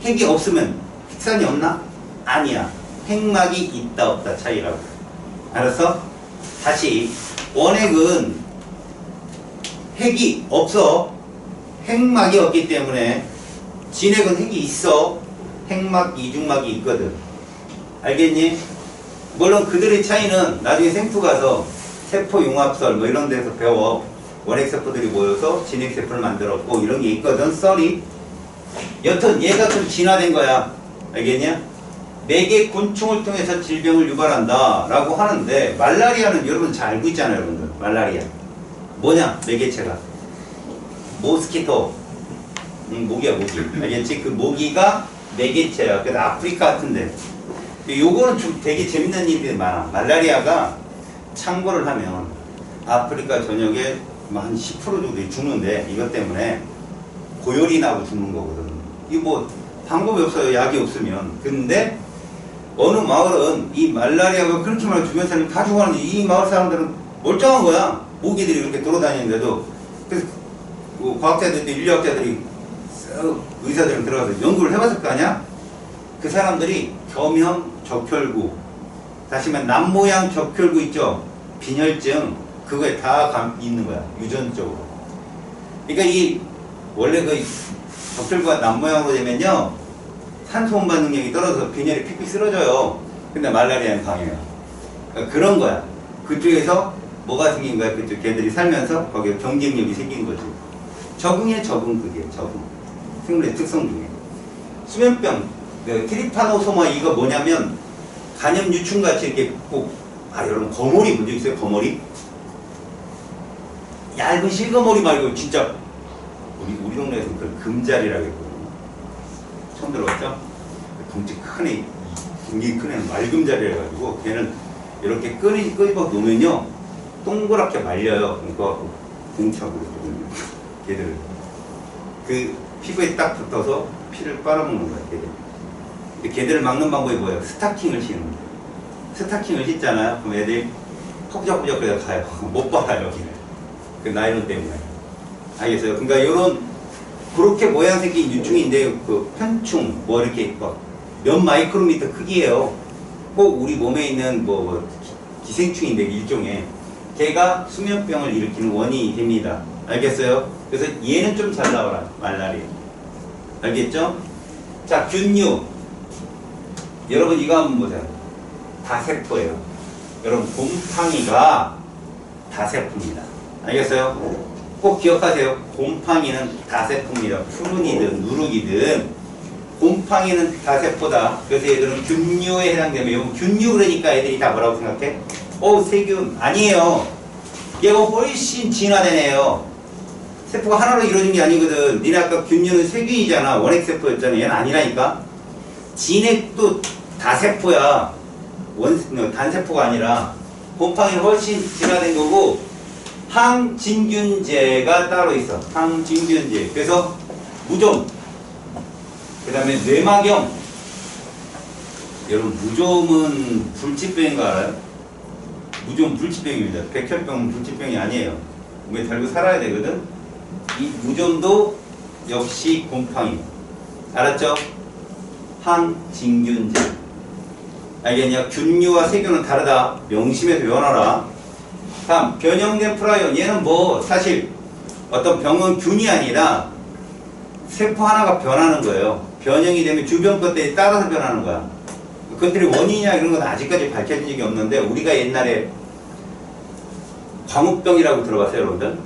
핵이 없으면 핵산이 없나? 아니야. 핵막이 있다 없다 차이라고. 알았어? 다시 원핵은 핵이 없어. 핵막이 없기 때문에 진핵은 핵이 있어. 핵막, 이중막이 있거든. 알겠니? 물론 그들의 차이는 나중에 생투 가서 세포융합설 뭐 이런 데서 배워. 원핵세포들이 모여서 진핵세포를 만들었고 이런 게 있거든. 썰이. 여튼 얘가 좀 진화된 거야. 알겠냐? 매개 곤충을 통해서 질병을 유발한다 라고 하는데 말라리아는 여러분 잘 알고 있잖아요. 여러분들 말라리아 뭐냐? 매개체가 모스키토 모기야 모기. 알겠지? 그 모기가 매개체야. 그래서 아프리카 같은데 요거는 좀 되게 재밌는 일들이 많아. 말라리아가 창궐을 하면 아프리카 전역에 한 10% 정도 죽는데 이것 때문에 고열이 나고 죽는 거거든. 이거 뭐 방법이 없어요. 약이 없으면. 근데 어느 마을은 이 말라리아가 그렇게 말하면 주변 사람이 다 죽어가는데 이 마을 사람들은 멀쩡한 거야. 모기들이 이렇게 돌아다니는데도. 그래서 뭐 과학자들, 인류학자들이 의사들은 들어가서 연구를 해봤을 거 아니야? 그 사람들이 겸형 적혈구, 다시 말하면 남모양 적혈구 있죠? 빈혈증, 그거에 다 있는 거야. 유전적으로. 그러니까 이 원래 그 적혈구가 남모양으로 되면요 산소 운반 능력이 떨어져서 빈혈이 픽픽 쓰러져요. 근데 말라리아는 강해요. 그러니까 그런 거야. 그쪽에서 뭐가 생긴 거야? 그쪽 걔들이 살면서 거기에 경쟁력이 생긴 거지. 적응이에요. 적응. 그게 적응. 생물의 특성 중에 수면병, 트리파노소마 이거 뭐냐면 간염 유충같이 이렇게 꼭 여러분 거머리 뭔지 있어요? 거머리? 얇은 실거머리 말고 진짜 우리 동네에서 그 금자리라고 했거든요. 처음 들어봤죠? 덩치 큰 애, 굉장히 큰 애는 말금자리 해가지고 걔는 이렇게 끄집어 놓으면요 동그랗게 말려요. 그러니까 공차고 그러거든요. 걔들 그 피부에 딱 붙어서 피를 빨아먹는 거야. 걔들. 근데 걔들을 막는 방법이 뭐예요? 스타킹을 신는 거예요. 스타킹을 신잖아요. 그럼 애들이 허부적허부적 그래 가요. 못 봐요. 여기를. 그 나이론 때문에. 알겠어요? 그러니까 요런 그렇게 모양 생긴 유충인데 그 편충 뭐 이렇게 막 몇 마이크로미터 크기예요. 꼭 우리 몸에 있는 뭐 기생충인데 일종의 걔가 수면병을 일으키는 원인이 됩니다. 알겠어요? 그래서 얘는 좀 잘 나와라. 말라리아. 알겠죠? 자, 균류. 여러분 이거 한번 보세요. 다세포예요. 여러분 곰팡이가 다세포입니다. 알겠어요? 꼭 기억하세요. 곰팡이는 다세포입니다. 푸른이든 누룩이든 곰팡이는 다세포다. 그래서 얘들은 균류에 해당되면 균류 그러니까 애들이 다 뭐라고 생각해? 세균. 아니에요. 얘가 훨씬 진화된 애예요. 세포가 하나로 이루어진 게 아니거든. 니네 아까 균류는 세균이잖아. 원핵세포였잖아. 얘는 아니라니까. 진핵도 다세포야. 단세포가 아니라. 곰팡이는 훨씬 진화된 거고 항진균제가 따로 있어. 항진균제. 그래서 무좀, 그 다음에 뇌막염. 여러분 무좀은 불치병인 거 알아요? 무좀 불치병입니다. 백혈병은 불치병이 아니에요. 몸에 달고 살아야 되거든. 이 무좀도 역시 곰팡이. 알았죠? 항진균제. 알겠냐? 균류와 세균은 다르다. 명심해서 외워놔라. 다음, 변형된 프라이온. 얘는 뭐 사실 어떤 병은 균이 아니라 세포 하나가 변하는 거예요. 변형이 되면 주변 것들이 따라서 변하는 거야. 그것들이 원인이냐 이런 건 아직까지 밝혀진 적이 없는데, 우리가 옛날에 광우병이라고 들어봤어요, 여러분들?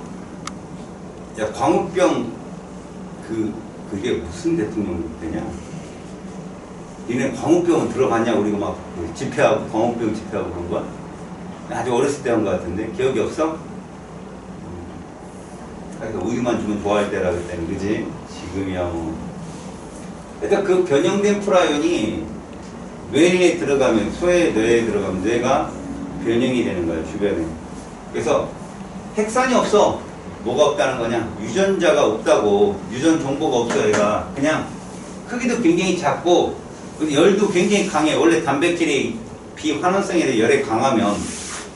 야, 광우병 그게 무슨 대통령 때냐? 니네 광우병은 들어봤냐? 우리가 막 집회하고 광우병 집회하고 그런 거야? 아주 어렸을 때 한 것 같은데 기억이 없어? 그래서 우유만 주면 좋아할 때라 그랬더니, 그지? 지금이야 뭐. 일단 그 변형된 프라이온이 뇌에 들어가면, 소의 뇌에 들어가면 뇌가 변형이 되는 거야, 주변에. 그래서 핵산이 없어. 뭐가 없다는 거냐? 유전자가 없다고. 유전 정보가 없어, 얘가. 그냥 크기도 굉장히 작고 열도 굉장히 강해. 원래 단백질이 비환원성이라 열에 강하면,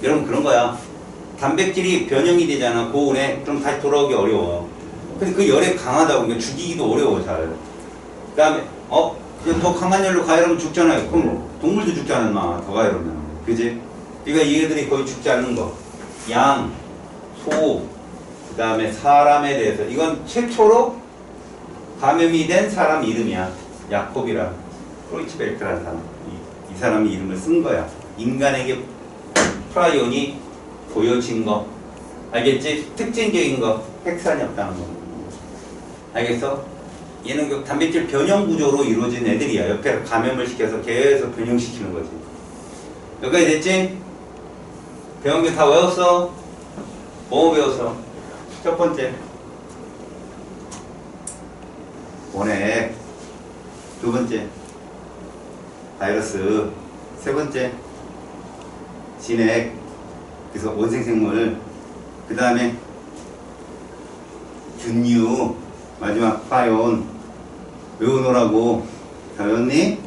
여러분 그런 거야. 단백질이 변형이 되잖아, 고온에. 그럼 다시 돌아오기 어려워. 근데 그 열에 강하다고, 그러니까 죽이기도 어려워, 잘. 그 다음에 더 강한 열로 가열하면 죽잖아요. 그럼 동물도 죽잖아, 인마. 더 가열하면. 그지? 그러니까 얘들이 거의 죽지 않는 거. 양, 소, 그 다음에 사람에 대해서. 이건 최초로 감염이 된 사람 이름이야. 야콥이라. 크로이츠베르크라는 사람. 이 사람이 이름을 쓴 거야. 인간에게 프라이온이 보여진 거. 알겠지? 특징적인 거. 핵산이 없다는 거. 알겠어? 얘는 그 단백질 변형 구조로 이루어진 애들이야. 옆에 감염을 시켜서 계속 변형시키는 거지. 여기까지 됐지? 배운 게 다 외웠어? 뭐 배웠어? 첫 번째, 원액. 두 번째, 바이러스. 세 번째, 진액. 그래서 원생생물. 그 다음에 균류. 마지막 파이온. 외우노라고. 다 외웠니?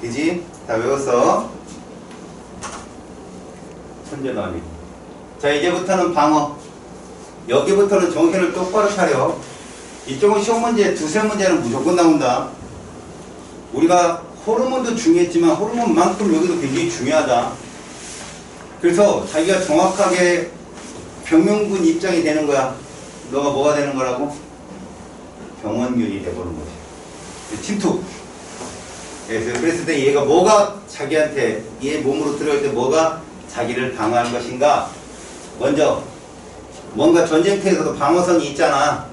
그지? 다 외웠어? 천재도 아니고. 자, 이제부터는 방어. 여기부터는 정신을 똑바로 차려. 이쪽은 시험 문제, 두세 문제는 무조건 나온다. 우리가 호르몬도 중요했지만 호르몬만큼 여기도 굉장히 중요하다. 그래서 자기가 정확하게 병명군 입장이 되는 거야. 너가 뭐가 되는 거라고? 병원균이 돼보는 거지. 침투. 그랬을 때 얘가 뭐가 자기한테, 얘 몸으로 들어갈 때 뭐가 자기를 방어할 것인가? 먼저 뭔가 전쟁터에서도 방어선이 있잖아.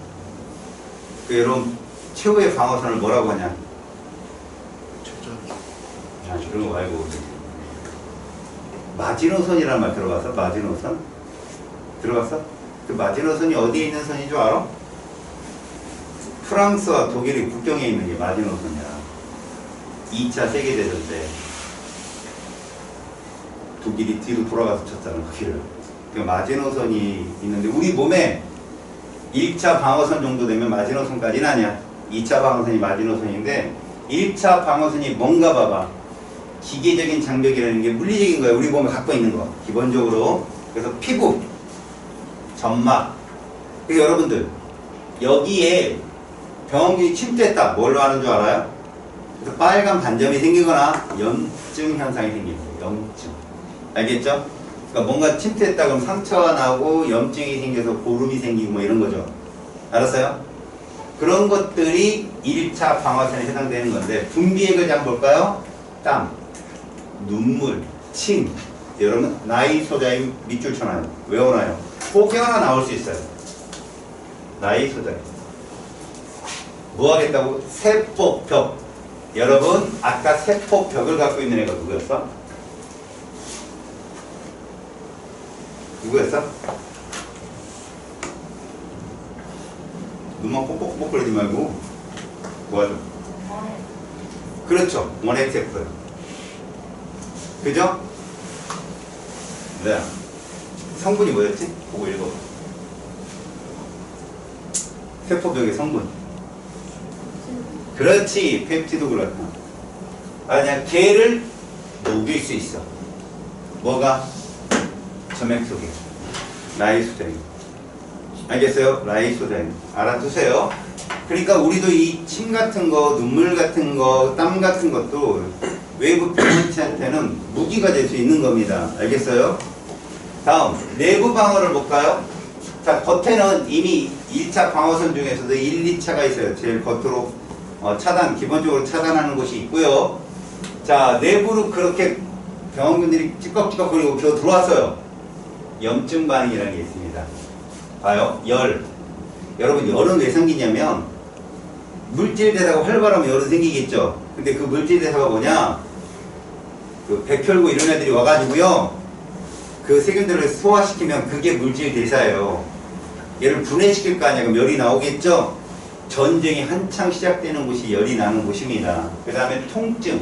그 여러분 최후의 방어선을 뭐라고 하냐? 아, 그런 거 말고 마지노선이라는 말 들어봤어? 마지노선? 들어봤어? 그 마지노선이 어디에 있는 선인 줄 알아? 프랑스와 독일이 국경에 있는 게 마지노선이야. 2차 세계대전 때 독일이 뒤로 돌아가서 쳤잖아, 거기를. 그 마지노선이 있는데, 우리 몸에 1차 방어선 정도 되면 마지노선까지는 아니야. 2차 방어선이 마지노선인데, 1차 방어선이 뭔가 봐봐. 기계적인 장벽이라는 게 물리적인 거야. 우리 몸에 갖고 있는 거. 기본적으로. 그래서 피부, 점막. 그래서 여러분들, 여기에 병원균이 침투했다. 뭘로 하는 줄 알아요? 그래서 빨간 반점이 생기거나 염증 현상이 생깁니다. 염증. 알겠죠? 그러니까 뭔가 침투했다 그러면 상처가 나고 염증이 생겨서 고름이 생기고 뭐 이런 거죠. 알았어요? 그런 것들이 1차 방어선에 해당되는 건데, 분비액을 한번 볼까요? 땀, 눈물, 침. 여러분 나이소자인 밑줄 쳐놔요. 외워놔요. 꼭 하나 나올 수 있어요. 나이소자인. 뭐 하겠다고? 세포벽. 여러분 아까 세포벽을 갖고 있는 애가 누구였어? 누구였어? 눈만 뻑뻑뻑 거리지 말고 뭐하죠? 그렇죠. 원액세포. 그죠? 네. 성분이 뭐였지? 보고 읽어. 세포벽의 성분. 그렇지. 펩티도 그렇다. 아니야. 걔를 녹일 수 있어. 뭐가? 점액 속에. 라이소자인. 알겠어요? 라이소자인. 알아두세요. 그러니까 우리도 이 침 같은 거, 눈물 같은 거, 땀 같은 것도 외부 병원체한테는 무기가 될 수 있는 겁니다. 알겠어요? 다음, 내부 방어를 볼까요? 자, 겉에는 이미 1차 방어선 중에서도 1, 2차가 있어요. 제일 겉으로 기본적으로 차단하는 곳이 있고요. 자, 내부로 그렇게 병원균들이 찌꺽찌꺽거리고 들어왔어요. 염증 반응이라는 게 있습니다. 봐요. 열. 여러분, 열은 왜 생기냐면 물질 대사가 활발하면 열은 생기겠죠. 근데 그 물질 대사가 뭐냐? 그 백혈구 이런 애들이 와가지고요. 그 세균들을 소화시키면 그게 물질 대사예요. 얘를 분해시킬 거 아니야. 그럼 열이 나오겠죠? 전쟁이 한창 시작되는 곳이 열이 나는 곳입니다. 그 다음에 통증.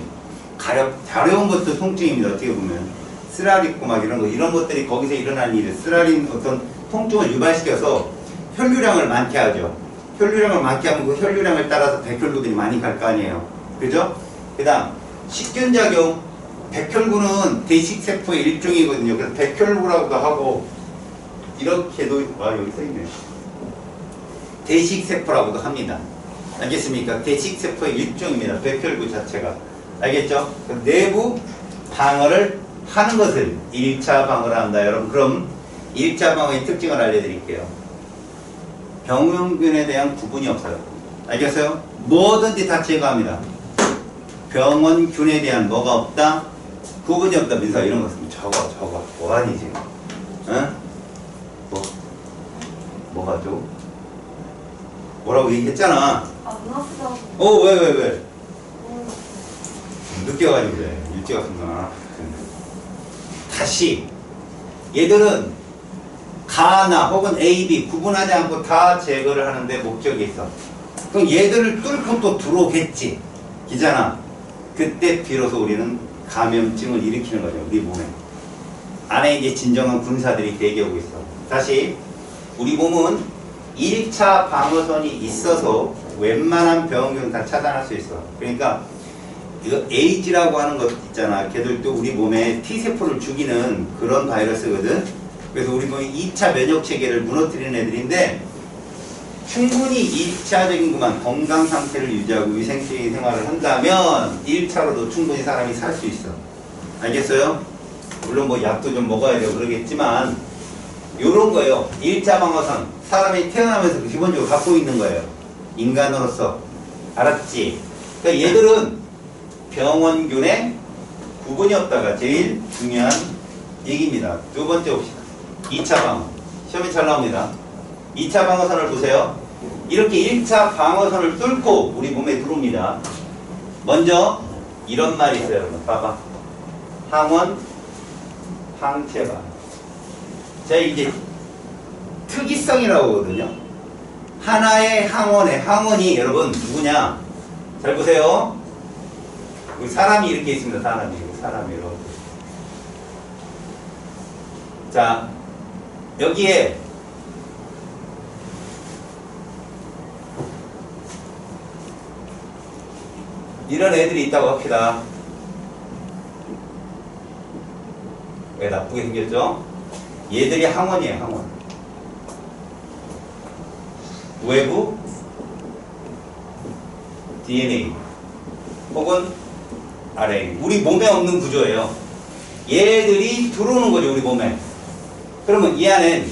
가려운 것도 통증입니다. 어떻게 보면. 쓰라리 있고 막 이런 것들이 거기서 일어나는 일을 쓰라린 어떤 통증을 유발시켜서 혈류량을 많게 하죠. 혈류량을 많게 하면 그 혈류량을 따라서 백혈구들이 많이 갈 거 아니에요. 그죠? 그 다음, 식균작용. 백혈구는 대식세포의 일종이거든요. 그래서 백혈구라고도 하고, 이렇게도, 여기 써있네. 대식세포라고도 합니다. 알겠습니까? 대식세포의 일종입니다. 백혈구 자체가. 알겠죠? 내부 방어를 하는 것을 1차 방어를 한다. 여러분, 그럼 1차 방어의 특징을 알려드릴게요. 병원균에 대한 구분이 없어요. 알겠어요? 뭐든지 다 제거합니다. 병원균에 대한 뭐가 없다? 구분이 없다. 민서 이런 거 쓰면 적어. 뭐하니 지금? 응? 뭐가 좀? 뭐라고 얘기했잖아. 눈 아프다고. 왜? 늦게 와가지고 그래. 일찍 왔구나. 다시 얘들은 가나 혹은 A, B 구분하지 않고 다 제거를 하는데 목적이 있어. 그럼 얘들을 뚫고 또 들어오겠지. 기잖아. 그때 비로소 우리는 감염증을 일으키는 거죠. 우리 몸에. 안에 이제 진정한 군사들이 대기하고 있어. 다시 우리 몸은 1차 방어선이 있어서 웬만한 병균 다 차단할 수 있어. 그러니까 이거 에이즈라고 하는 것 있잖아. 걔들도 우리 몸에 T세포를 죽이는 그런 바이러스거든. 그래서 우리 몸이 2차 면역 체계를 무너뜨리는 애들인데 충분히 1차적인 그만 건강 상태를 유지하고 위생적인 생활을 한다면 1차로도 충분히 사람이 살 수 있어. 알겠어요? 물론 뭐 약도 좀 먹어야 되고 그러겠지만 요런 거예요. 1차 방어선. 사람이 태어나면서 기본적으로 갖고 있는 거예요. 인간으로서. 알았지? 그러니까 얘들은 병원균의 구분이 없다가 제일 중요한 얘기입니다. 두 번째 봅시다. 2차 방어. 시험에 잘 나옵니다. 2차 방어선을 보세요. 이렇게 1차 방어선을 뚫고 우리 몸에 들어옵니다. 먼저 이런 말이 있어요. 여러분. 봐봐. 항원, 항체반. 자, 이제 특이성이라고 하거든요. 하나의 항원이 여러분 누구냐? 잘 보세요. 사람이 이렇게 있습니다. 사람이 이렇게. 자, 여기에 이런 애들이 있다고 합시다. 왜 나쁘게 생겼죠? 얘들이 항원이에요. 항원. 외부 DNA 혹은 RNA. 우리 몸에 없는 구조예요. 얘들이 들어오는 거죠. 우리 몸에. 그러면 이 안엔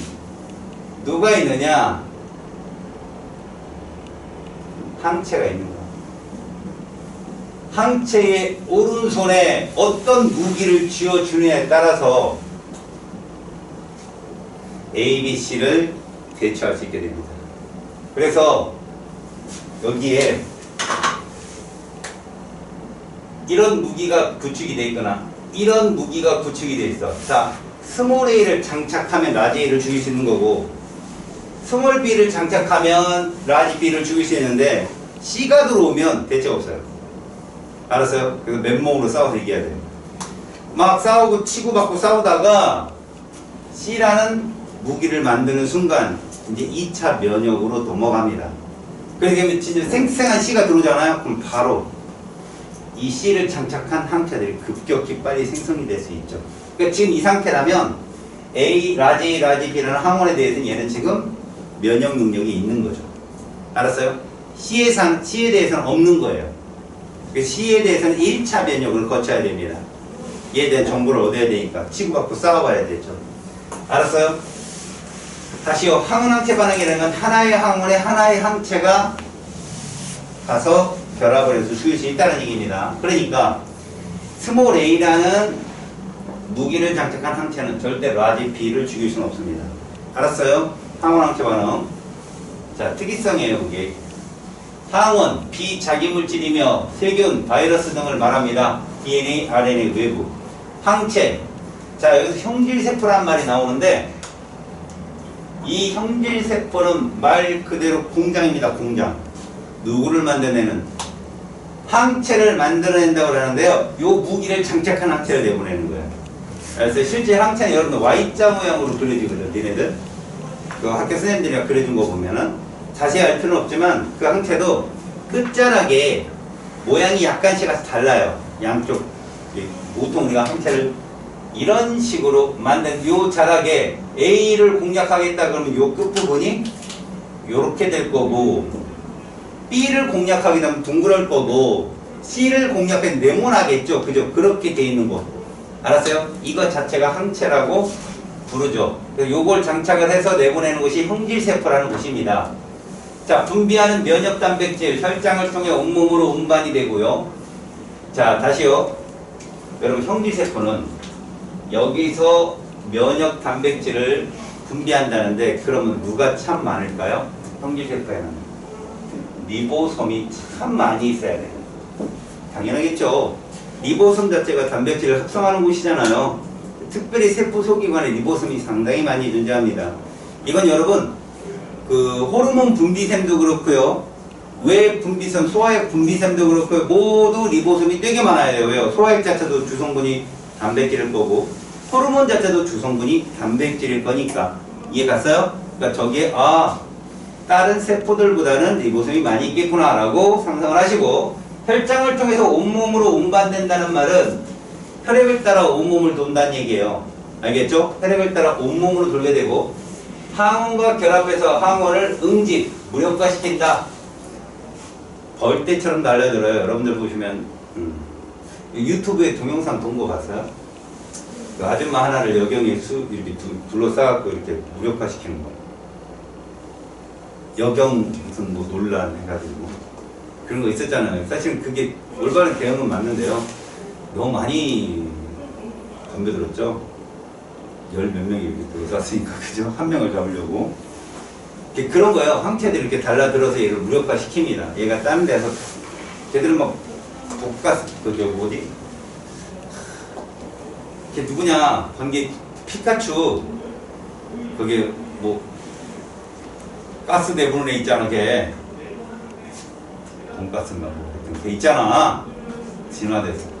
누가 있느냐? 항체가 있는 거야. 항체의 오른손에 어떤 무기를 쥐어주느냐에 따라서 A, B, C를 대처할 수 있게 됩니다. 그래서 여기에 이런 무기가 구축이 되어 있거나 이런 무기가 구축이 되어 있어. 자, 스몰 A를 장착하면 라지 A를 죽일 수 있는 거고 스몰 B를 장착하면 라지 B를 죽일 수 있는데 C가 들어오면 대책 없어요. 알았어요? 그래서 맨몸으로 싸워서 이겨야 돼요. 막 싸우고 치고받고 싸우다가 C라는 무기를 만드는 순간 이제 2차 면역으로 넘어갑니다. 그러니까 진짜 생생한 C가 들어오잖아요. 그럼 바로 이 C를 장착한 항체들이 급격히 빨리 생성이 될 수 있죠. 그러니까 지금 이 상태라면 라지 A, 라지 B라는 항원에 대해서는 얘는 지금 면역 능력이 있는 거죠. 알았어요? C에 대해서는 없는 거예요. C에 대해서는 1차 변형을 거쳐야 됩니다. 얘에 대한 정보를 얻어야 되니까 치고받고 싸워봐야 되죠. 알았어요? 다시요. 항원항체 반응이라는 건 하나의 항원에 하나의 항체가 가서 결합을 해서 죽일 수 있다는 얘기입니다. 그러니까 스몰 a라는 무기를 장착한 항체는 절대 라지 b를 죽일 수는 없습니다. 알았어요? 항원항체 반응. 자, 특이성이에요, 그게. 항원, 비자기물질이며 세균, 바이러스 등을 말합니다. DNA, RNA 외부. 항체. 자, 여기서 형질세포란 말이 나오는데 이 형질세포는 말 그대로 공장입니다. 공장. 누구를 만들어내는? 항체를 만들어낸다고 하는데요. 요 무기를 장착한 항체를 내보내는 거예요. 그래서 실제 항체는 여러분들 Y자 모양으로 그려지거든요. 니네들. 그 학교 선생님들이 그려준 거 보면은 자세히 알 필요는 없지만 그 항체도 끝자락에 모양이 약간씩 달라요. 양쪽. 보통 우리가 항체를 이런 식으로 만든 요 자락에 A를 공략하겠다 그러면 요 끝부분이 요렇게 될 거고 B를 공략하게 되면 둥그럴 거고 C를 공략하면 네모나겠죠. 그죠? 그렇게 돼 있는 거. 알았어요? 이거 자체가 항체라고 부르죠. 요걸 장착을 해서 내보내는 것이 형질세포라는 것입니다. 자, 분비하는 면역단백질, 혈장을 통해 온몸으로 운반이 되고요. 자, 다시요. 여러분, 형질세포는 여기서 면역단백질을 분비한다는데 그러면 누가 참 많을까요? 형질세포에는 리보솜이 참 많이 있어야 돼요. 당연하겠죠. 리보솜 자체가 단백질을 합성하는 곳이잖아요. 특별히 세포 소기관에 리보솜이 상당히 많이 존재합니다. 이건 여러분 그 호르몬 분비샘도 그렇고요. 외 분비샘, 소화액 분비샘도 그렇고요. 모두 리보솜이 되게 많아야 돼요. 왜요? 소화액 자체도 주성분이 단백질일 거고 호르몬 자체도 주성분이 단백질일 거니까. 이해 갔어요? 그러니까 저기에 다른 세포들보다는 리보솜이 많이 있겠구나 라고 상상을 하시고 혈장을 통해서 온몸으로 운반된다는 말은 혈액을 따라 온몸을 돈다는 얘기예요. 알겠죠? 혈액을 따라 온몸으로 돌게 되고 항원과 결합해서 항원을 응집, 무력화시킨다. 벌떼처럼 날려들어요. 여러분들 보시면 유튜브에 동영상 본 거 봤어요? 그 아줌마 하나를 여경에 이렇게 둘러싸갖고 이렇게 무력화시키는 거예요. 여경 무슨 뭐 논란 해가지고 그런 거 있었잖아요. 사실은 그게 올바른 대응은 맞는데요. 너무 많이 덤벼들었죠. 열 몇 명이 이렇게 들어갔으니까 그죠? 한 명을 잡으려고 그런 거예요. 항체들이 이렇게 달라들어서 얘를 무력화시킵니다. 얘가 다른 데서 걔들은 막 독가스 그저 뭐지? 걔 누구냐? 관계 피카츄 거기 뭐 가스 내부는 애 있잖아. 걔 돈가스인가 뭐 걔 있잖아. 진화돼서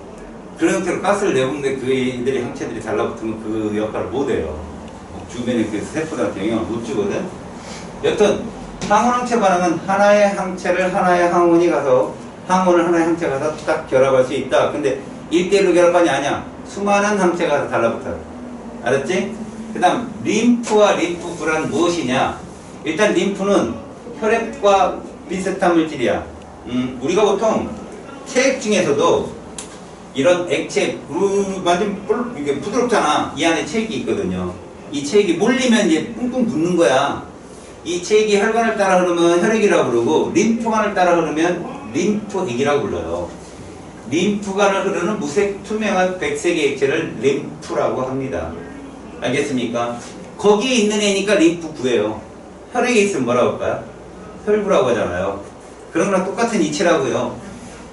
그런 형태로 가스를 내보는데 그 애들이 항체들이 달라붙으면 그 역할을 못해요. 주변에 그 세포들한테 영향을 못 주거든. 여튼 항원항체 반응은 하나의 항체를 하나의 항원이 가서 항원을 하나의 항체가 가서 딱 결합할 수 있다. 근데 1대1로 결합하냐 아니야. 수많은 항체가 가서 달라붙어요. 알았지? 그 다음 림프와 림프구란 무엇이냐. 일단 림프는 혈액과 비슷한 물질이야. 우리가 보통 체액 중에서도 이런 액체, 완전 이게 부드럽잖아. 이 안에 체액이 있거든요. 이 체액이 몰리면 이제 뿡뿡 붙는 거야. 이 체액이 혈관을 따라 흐르면 혈액이라고 부르고 림프관을 따라 흐르면 림프액이라고 불러요. 림프관을 흐르는 무색 투명한 백색의 액체를 림프라고 합니다. 알겠습니까? 거기에 있는 애니까 림프구예요. 혈액에 있으면 뭐라고 할까요? 혈구라고 하잖아요. 그런 거랑 똑같은 이치라고요.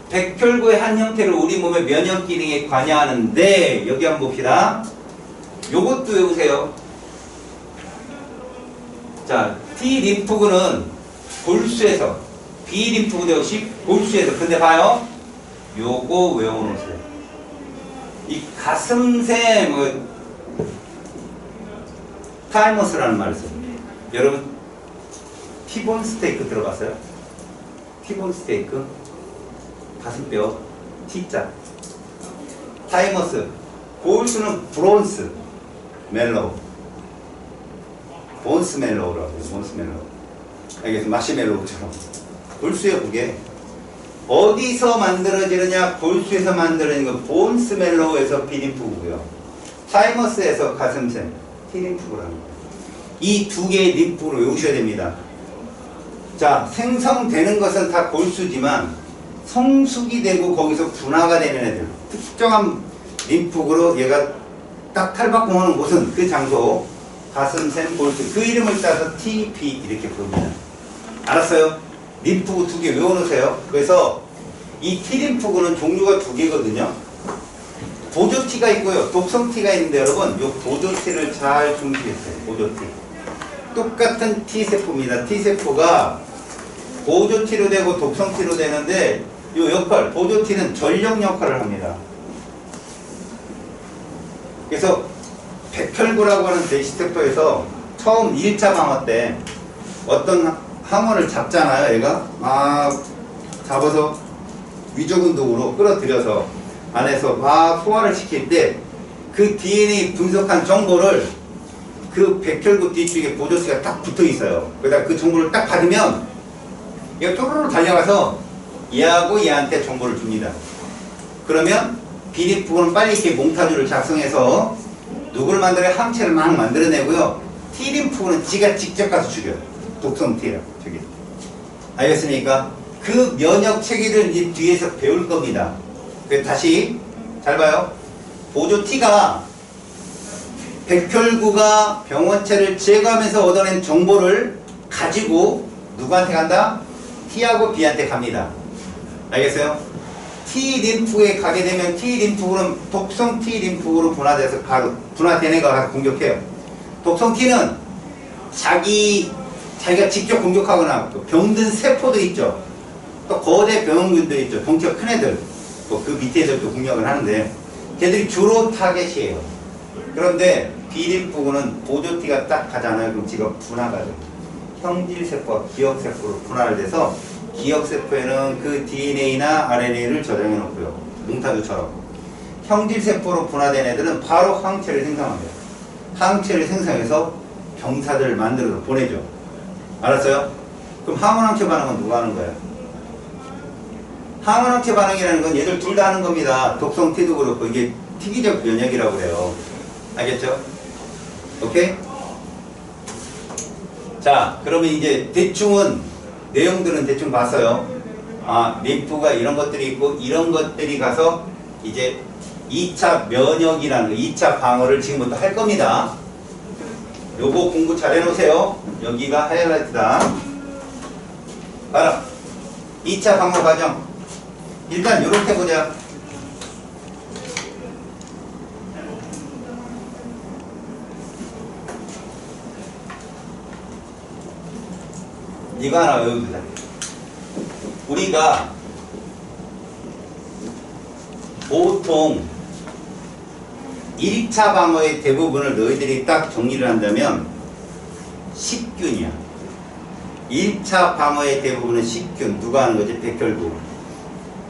백혈구의 한 형태를 우리 몸의 면역 기능에 관여하는데 여기 한번 봅시다. 요것도 외우세요. 자, T 림프구는 골수에서 B 림프구도 역시 골수에서. 근데 봐요. 요거 외워놓으세요. 이 가슴새 뭐 타이머스라는 말을 써요. 여러분 티본 스테이크 들어봤어요? 티본 스테이크 가슴뼈 T자 타이머스 골수는 브론스 멜로우 본스 멜로우라고 해요. 본스 멜로우. 알겠어? 마시멜로우처럼 골수예요, 그게. 어디서 만들어지느냐? 골수에서 만들어지는 거 본스멜로우에서 비림프고요. 타이머스에서 가슴샘, 티림프라는 거예요. 이 두 개의 림프로 외우셔야 됩니다. 자, 생성되는 것은 다 골수지만 성숙이 되고 거기서 분화가 되는 애들, 특정한 림프구로 얘가 딱 탈바꿈하는 곳은 그 장소, 가슴샘, 골수, 그 이름을 따서 TP 이렇게 부릅니다. 알았어요? 림프구 두 개 외워놓으세요. 그래서 이 T림프구는 종류가 두 개거든요. 보조티가 있고요, 독성티가 있는데 여러분, 이 보조티를 잘 중시했어요. 보조티. 똑같은 T세포입니다. T세포가 보조티로 되고 독성티로 되는데 이 역할, 보조티는 전력 역할을 합니다. 그래서 백혈구라고 하는 대시세포에서 처음 1차 방어 때 어떤 항원을 잡잖아요. 얘가 막 잡아서 위조운동으로 끌어들여서 안에서 막 소화를 시킬 때 그 DNA 분석한 정보를 그 백혈구 뒤쪽에 보조티가 딱 붙어 있어요. 그러다 그 정보를 딱 받으면 얘가 쪼르르 달려가서 얘하고 얘한테 정보를 줍니다. 그러면 비림프구는 빨리 이렇게 몽타주를 작성해서 누구를 만들어야 항체를 막 만들어내고요. T림프구는 지가 직접 가서 죽여요. 독성 T라고 저기. 알겠습니까? 그 면역 체계를 이제 뒤에서 배울 겁니다. 그래서 다시 잘 봐요. 보조 T가 백혈구가 병원체를 제거하면서 얻어낸 정보를 가지고 누구한테 간다? T하고 B한테 갑니다. 알겠어요? T림프에 가게 되면 T림프는 독성 T림프로 분화돼서 분화된 애가 가서 공격해요. 독성 T는 자기가 직접 공격하거나 병든 세포도 있죠. 또 거대 병원균도 있죠. 덩치가 큰 애들. 그 밑에 애들도 공격을 하는데 걔들이 주로 타겟이에요. 그런데 B림프구는 보조티가 딱 가잖아요. 그럼 지가 분화가 돼요. 형질세포와 기억세포로 분화를 돼서 기억세포에는 그 DNA나 RNA를 저장해 놓고요. 몽타주처럼. 형질세포로 분화된 애들은 바로 항체를 생성합니다. 항체를 생성해서 병사들을 만들어서 보내죠. 알았어요? 그럼 항원항체 반응은 누가 하는 거예요? 항원항체 반응이라는 건 얘들 둘 다 하는 겁니다. 독성 T도 그렇고 이게 특이적 면역이라고 해요. 알겠죠? 오케이? 자, 그러면 이제 대충은 내용들은 대충 봤어요. 아, 림프가 이런 것들이 있고 이런 것들이 가서 이제 2차 면역이라는 거, 2차 방어를 지금부터 할 겁니다. 요거 공부 잘 해놓으세요. 여기가 하이라이트다. 알아. 2차 방어 과정. 일단 요렇게 보자. 이거 하나 외우자. 우리가 보통 1차 방어의 대부분을 너희들이 딱 정리를 한다면 식균이야. 1차 방어의 대부분은 식균. 누가 하는 거지? 백혈구.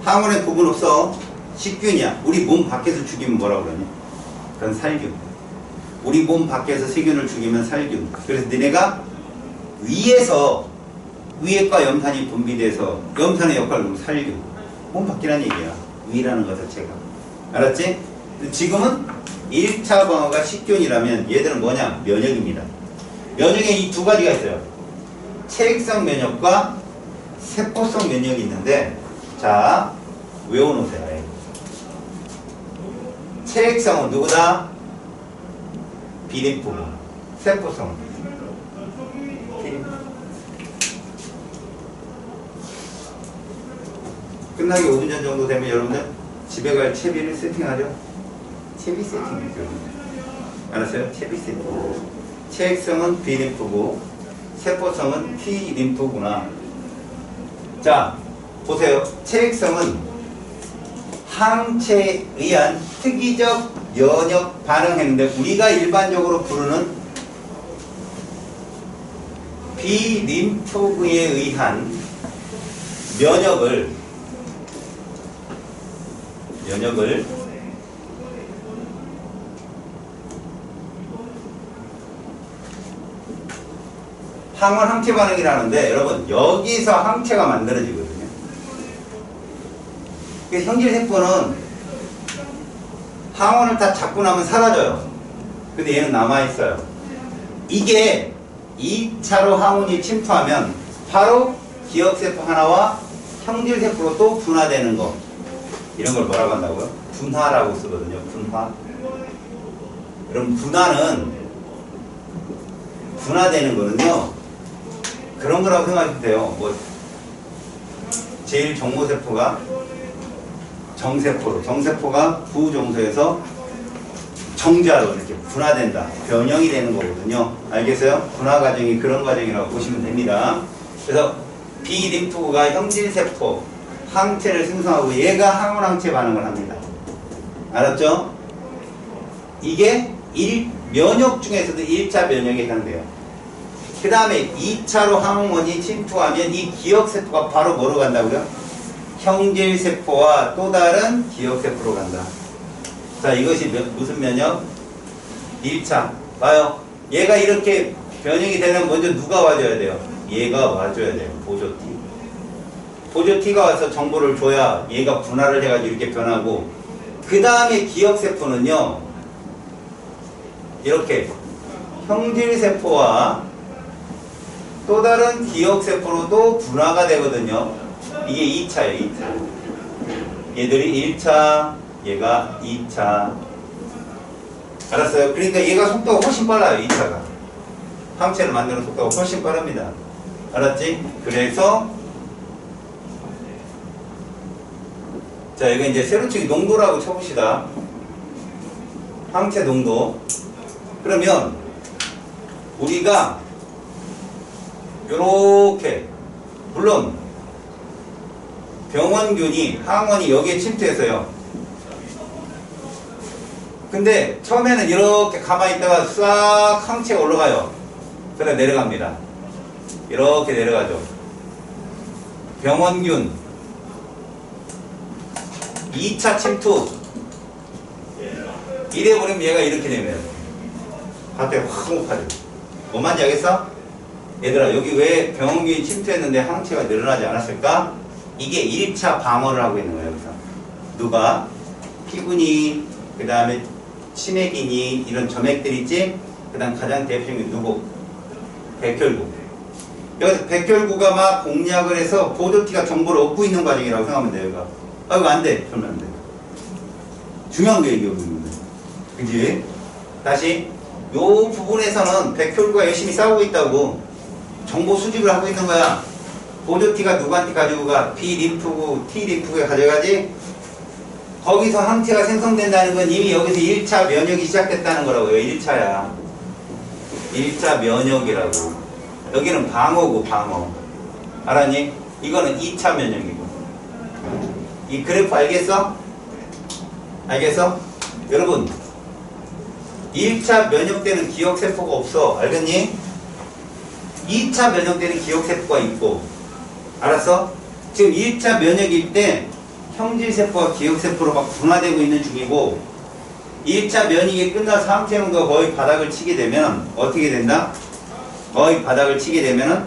항원에 구분 없어. 식균이야. 우리 몸 밖에서 죽이면 뭐라 그러니? 그건 살균. 우리 몸 밖에서 세균을 죽이면 살균. 그래서 너네가 위에과 염산이 분비돼서 염산의 역할을 하면 살균. 몸 밖이라는 얘기야. 위라는 것 자체가. 알았지? 지금은 1차 방어가 식균이라면 얘들은 뭐냐? 면역입니다. 면역에 이 두 가지가 있어요. 체액성 면역과 세포성 면역이 있는데, 자, 외워놓으세요. 체액성은 누구다? B림프구. 세포성은 T림프. 끝나기 5분 전 정도 되면 여러분들 집에 갈 채비를 세팅하죠? 채비 세팅이죠. 알았어요? 채비 세팅. 체액성은 B림프구, 세포성은 T림프구나. 자, 보세요. 체액성은 항체에 의한 특이적 면역 반응했는데 우리가 일반적으로 부르는 B림프구에 의한 면역을 항원 항체 반응이라는데 여러분 여기서 항체가 만들어지거든요. 형질세포는 항원을 다 잡고 나면 사라져요. 근데 얘는 남아있어요. 이게 2차로 항원이 침투하면 바로 기억세포 하나와 형질세포로 또 분화되는 거. 이런 걸 뭐라고 한다고요? 분화라고 쓰거든요. 분화. 여러분 분화되는 거는요. 그런 거라고 생각해도 돼요. 뭐 제일 정모세포가 정세포가 부정소에서 정자로 이렇게 분화된다. 변형이 되는 거거든요. 알겠어요? 분화 과정이 그런 과정이라고 보시면 됩니다. 그래서 B림프구가 형질세포 항체를 생성하고 얘가 항원항체 반응을 합니다. 알았죠? 이게 면역 중에서도 1차 면역에 해당돼요. 그 다음에 2차로 항원이 침투하면 이 기억세포가 바로 뭐로 간다고요? 형질세포와 또 다른 기억세포로 간다. 자, 이것이 무슨 면역? 1차. 봐요. 얘가 이렇게 변형이 되면 먼저 누가 와줘야 돼요? 얘가 와줘야 돼요. 보조 T. 보조 T가 와서 정보를 줘야 얘가 분할을 해가지고 이렇게 변하고, 그 다음에 기억세포는요, 이렇게 형질세포와 또 다른 기억세포로도 분화가 되거든요. 이게 2차예요, 2차. 얘들이 1차, 얘가 2차. 알았어요? 그러니까 얘가 속도가 훨씬 빨라요, 2차가. 항체를 만드는 속도가 훨씬 빠릅니다. 알았지? 그래서 자, 이거 이제 세로치기 농도라고 쳐봅시다. 항체 농도. 그러면 우리가 요렇게, 물론 병원균이 항원이 여기에 침투해서요. 근데 처음에는 이렇게 가만히 있다가 싹 항체가 올라가요. 그러다 내려갑니다. 이렇게 내려가죠. 병원균 2차 침투 이래버리면 얘가 이렇게 되면 갑자기 확 높아져. 뭐 말인지 알겠어? 얘들아, 여기 왜 병원균이 침투했는데 항체가 늘어나지 않았을까? 이게 1차 방어를 하고 있는 거예요. 여기서 누가? 피군이, 그 다음에 치매기니, 이런 점액들 있지? 그 다음 가장 대표적인 누구? 백혈구. 여기서 백혈구가 막 공략을 해서 보조티가 정보를 얻고 있는 과정이라고 생각하면 돼요. 이거. 아, 이거 안 돼. 그러면 안 돼. 중요한 거 얘기하고 있는데. 그지? 다시. 요 부분에서는 백혈구가 열심히 싸우고 있다고 정보 수집을 하고 있는 거야. 보조티가 누구한테 가지고 가? B림프구, T림프구에 가져가지? 거기서 항체가 생성된다는 건 이미 여기서 1차 면역이 시작됐다는 거라고요. 1차야. 1차 면역이라고. 여기는 방어고, 방어. 알았니? 이거는 2차 면역이고. 이 그래프 알겠어? 알겠어? 여러분, 1차 면역 때는 기억세포가 없어. 알겠니? 2차 면역 때는 기억세포가 있고. 알았어? 지금 1차 면역일 때 형질세포와 기억세포로 막 분화되고 있는 중이고, 1차 면역이 끝나서 항체 농도가 거의 바닥을 치게 되면 어떻게 된다? 거의 바닥을 치게 되면은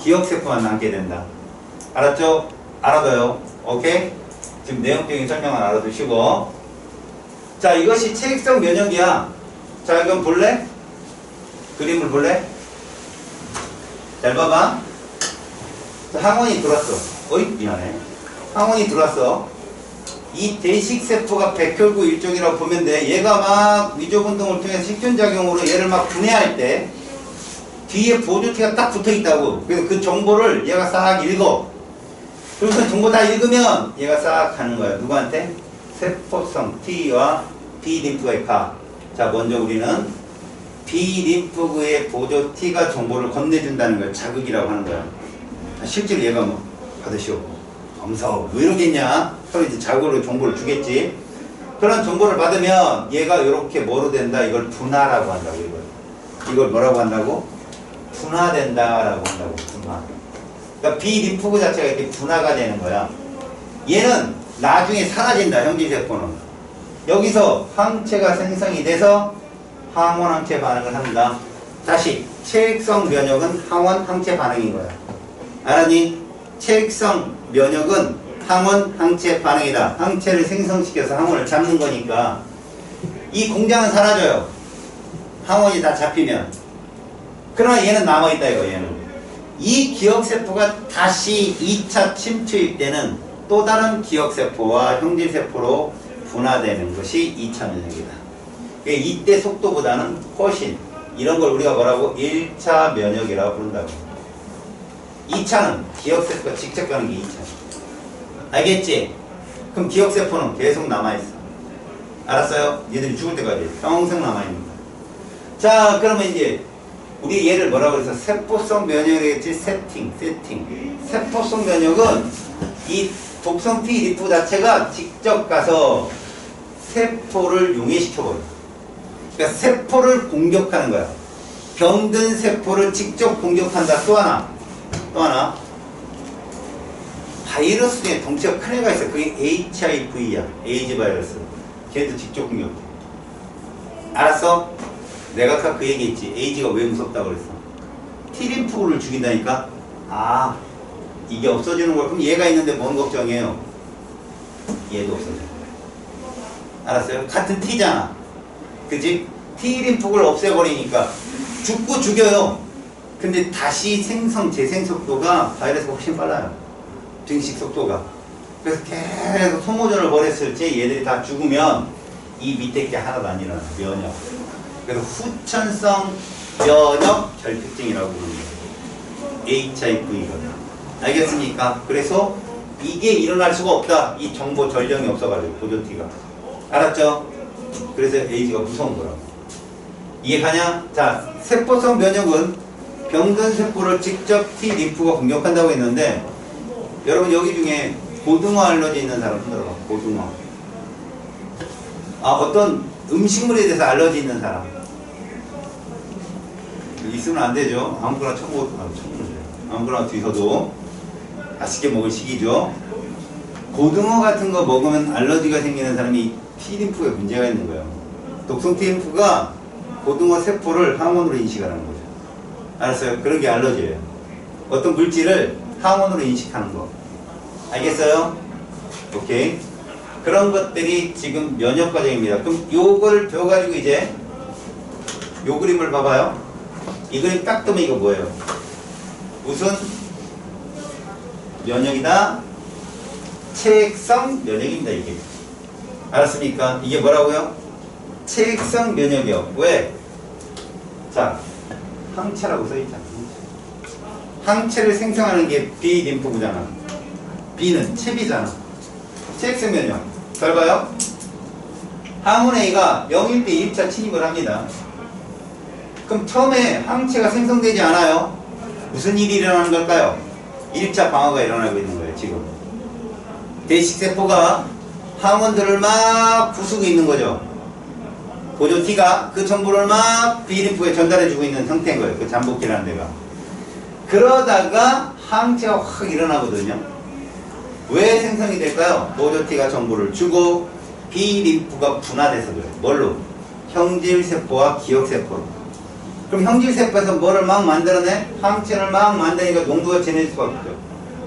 기억세포만 남게 된다. 알았죠? 알아둬요. 오케이? 지금 내용적인 설명은 알아두시고, 자, 이것이 체액성 면역이야. 자, 이건 볼래? 그림을 볼래? 잘 봐봐. 자, 항원이 들어왔어. 어이, 미안해. 항원이 들어왔어. 이 대식세포가 백혈구 일종이라고 보면 돼. 얘가 막 위조분동을 통해서 식균작용으로 얘를 막 분해할 때 뒤에 보조티가 딱 붙어 있다고. 그래서 그 정보를 얘가 싹 읽어. 그래서 그 정보 다 읽으면 얘가 싹 가는 거야. 누구한테? 세포성 T와 B림프구에 가. 자, 먼저 우리는 B림프구의 보조 T가 정보를 건네준다는 걸 자극이라고 하는 거야. 실제로 얘가 뭐 받으시오. 무서워. 왜 이러겠냐? 서로 이제 자극으로 정보를 주겠지. 그런 정보를 받으면 얘가 이렇게 뭐로 된다? 이걸 분화라고 한다고. 이걸 뭐라고 한다고? 분화된다라고 한다고. 분화. 그러니까 B림프구 자체가 이렇게 분화가 되는 거야. 얘는 나중에 사라진다. 형질세포는. 여기서 항체가 생성이 돼서 항원항체 반응을 한다. 다시 체액성 면역은 항원 항체 반응인 거야. 알았니? 체액성 면역은 항원 항체 반응이다. 항체를 생성시켜서 항원을 잡는 거니까 이 공장은 사라져요. 항원이 다 잡히면. 그러나 얘는 남아있다 이거 얘는. 이 기억세포가 다시 2차 침투일 때는 또 다른 기억세포와 형질세포로 분화되는 것이 2차 면역이다. 이때 속도보다는 훨씬 이런 걸 우리가 뭐라고? 1차 면역이라고 부른다고. 2차는 기억세포가 직접 가는 게 2차. 알겠지? 그럼 기억세포는 계속 남아있어. 알았어요? 얘들이 죽을 때까지 평생 남아있는 거야. 자, 그러면 이제 우리 얘를 뭐라고 해서 세포성 면역이겠지? 세팅. 세포성 면역은 이 독성 T 리프 자체가 직접 가서 세포를 용해시켜버려. 그러니까 세포를 공격하는 거야. 병든 세포를 직접 공격한다. 또 하나. 바이러스 중에 덩치가 큰 애가 있어. 그게 HIV야. 에이즈 바이러스. 걔도 직접 공격해. 알았어? 내가 아까 그 얘기했지. 에이즈가 왜 무섭다고 그랬어? T림프를 죽인다니까? 아, 이게 없어지는 걸. 그럼 얘가 있는데 뭔 걱정이에요? 얘도 없어져. 알았어요? 같은 T잖아. 그치? T림프를 없애버리니까 죽고 죽여요. 근데 다시 재생 속도가 바이러스가 훨씬 빨라요. 증식 속도가. 그래서 계속 소모전을 벌였을 때 얘들이 다 죽으면 이 밑에 게 하나도 안 일어나. 면역. 그래서 후천성 면역 결핍증이라고 부르는 거예요. HIV거든. 알겠습니까? 그래서 이게 일어날 수가 없다. 이 정보 전령이 없어가지고 보조티가. 알았죠? 그래서 에이즈가 무서운 거라고. 이해가냐? 자, 세포성 면역은 병든 세포를 직접 T 림프가 공격한다고 했는데 여러분 여기 중에 고등어 알러지 있는 사람 흔들어봐. 고등어. 아, 어떤 음식물에 대해서 알러지 있는 사람. 있으면 안 되죠. 아무거나 아무거나 드셔도 맛있게 먹을 시기죠. 고등어 같은 거 먹으면 알러지가 생기는 사람이 T림프에 문제가 있는 거예요. 독성 T림프가 고등어 세포를 항원으로 인식하는 거죠. 알았어요? 그런 게 알러지예요. 어떤 물질을 항원으로 인식하는 거. 알겠어요? 오케이. 그런 것들이 지금 면역 과정입니다. 그럼 요걸 배워가지고 이제 요 그림을 봐봐요. 이 그림 딱 뜨면 이거 뭐예요? 무슨 면역이다? 체액성 면역입니다, 이게. 알았습니까? 이게 뭐라고요? 체액성 면역이요. 왜? 자, 항체라고 써있잖아. 항체를 생성하는 게 B 림프구잖아. B는 체비잖아. 체액성 면역. 잘 봐요. 항원 A가 0일 때 1차 침입을 합니다. 그럼 처음에 항체가 생성되지 않아요. 무슨 일이 일어나는 걸까요? 1차 방어가 일어나고 있는 거예요, 지금. 대식세포가 항원들을 막 부수고 있는 거죠. 보조 T가 그 정보를 막 B림프에 전달해주고 있는 상태인 거예요. 그 잠복기라는 데가. 그러다가 항체가 확 일어나거든요. 왜 생성이 될까요? 보조 T가 정보를 주고 B림프가 분화돼서 그래요. 뭘로? 형질세포와 기억세포로. 그럼 형질세포에서 뭐를 막 만들어내? 항체를 막 만드니까 농도가 진해질 수밖에 없죠.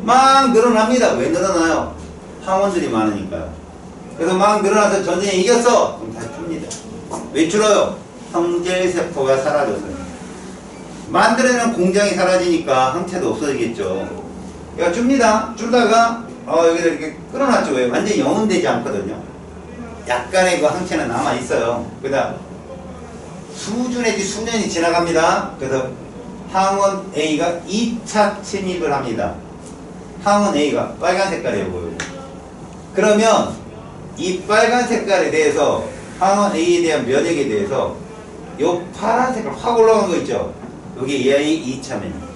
막 늘어납니다. 왜 늘어나요? 항원들이 많으니까요. 그래서 막 늘어나서 전쟁에 이겼어! 그럼 다시 줍니다. 왜 줄어요? 형질세포가 사라져서요. 만들어내는 공장이 사라지니까 항체도 없어지겠죠. 얘가 줍니다. 줄다가 여기다 이렇게 끌어놨죠. 왜? 완전히 영혼되지 않거든요. 약간의 그 항체는 남아있어요. 그러다 수주 내지 수년이 지나갑니다. 그래서 항원 A가 2차 침입을 합니다. 항원 A가 빨간 색깔이에요, 보여요. 그러면 이 빨간 색깔에 대해서 항원 A에 대한 면역에 대해서 요 파란 색깔 확 올라간 거 있죠? 여기 얘의 2차 면역.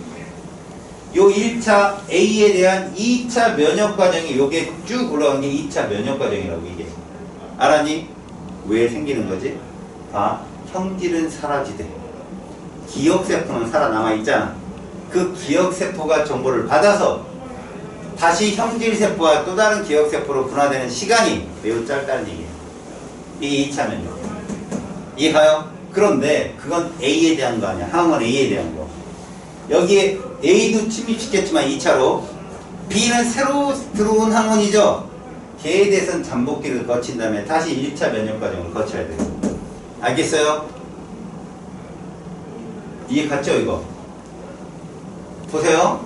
요 1차 A에 대한 2차 면역 과정이 요게 쭉 올라간 게 2차 면역 과정이라고 이게. 알았니? 왜 생기는 거지? 형질은 사라지되 기억세포는 살아남아 있잖아. 그 기억세포가 정보를 받아서 다시 형질세포와 또 다른 기억세포로 분화되는 시간이 매우 짧다는 얘기예요. 이 2차 면역. 이해가요? 그런데 그건 A에 대한 거 아니야. 항원 A에 대한 거. 여기에 A도 침입시켰지만 2차로 B는 새로 들어온 항원이죠. 걔에 대해서는 잠복기를 거친 다음에 다시 1차 면역 과정을 거쳐야 돼요. 알겠어요? 이해 갔죠 이거? 보세요.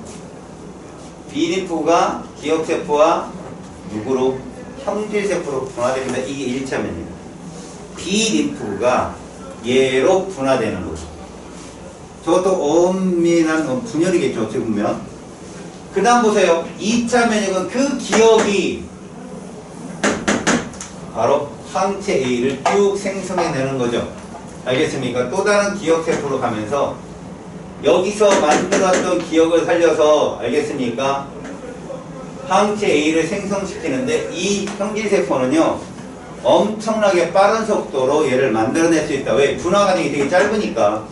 B림프가 기억세포와 누구로? 형질세포로 분화됩니다. 이게 1차 면역. B림프가 얘로 분화되는 거죠. 저것도 엄밀한 분열이겠죠 어떻게 보면. 그 다음 보세요. 2차 면역은 그 기억이 바로 항체 A를 쭉 생성해내는 거죠. 알겠습니까? 또 다른 기억세포로 가면서 여기서 만들었던 기억을 살려서 알겠습니까? 항체 A를 생성시키는데 이 형질세포는요 엄청나게 빠른 속도로 얘를 만들어낼 수 있다. 왜? 분화 과정이 되게 짧으니까.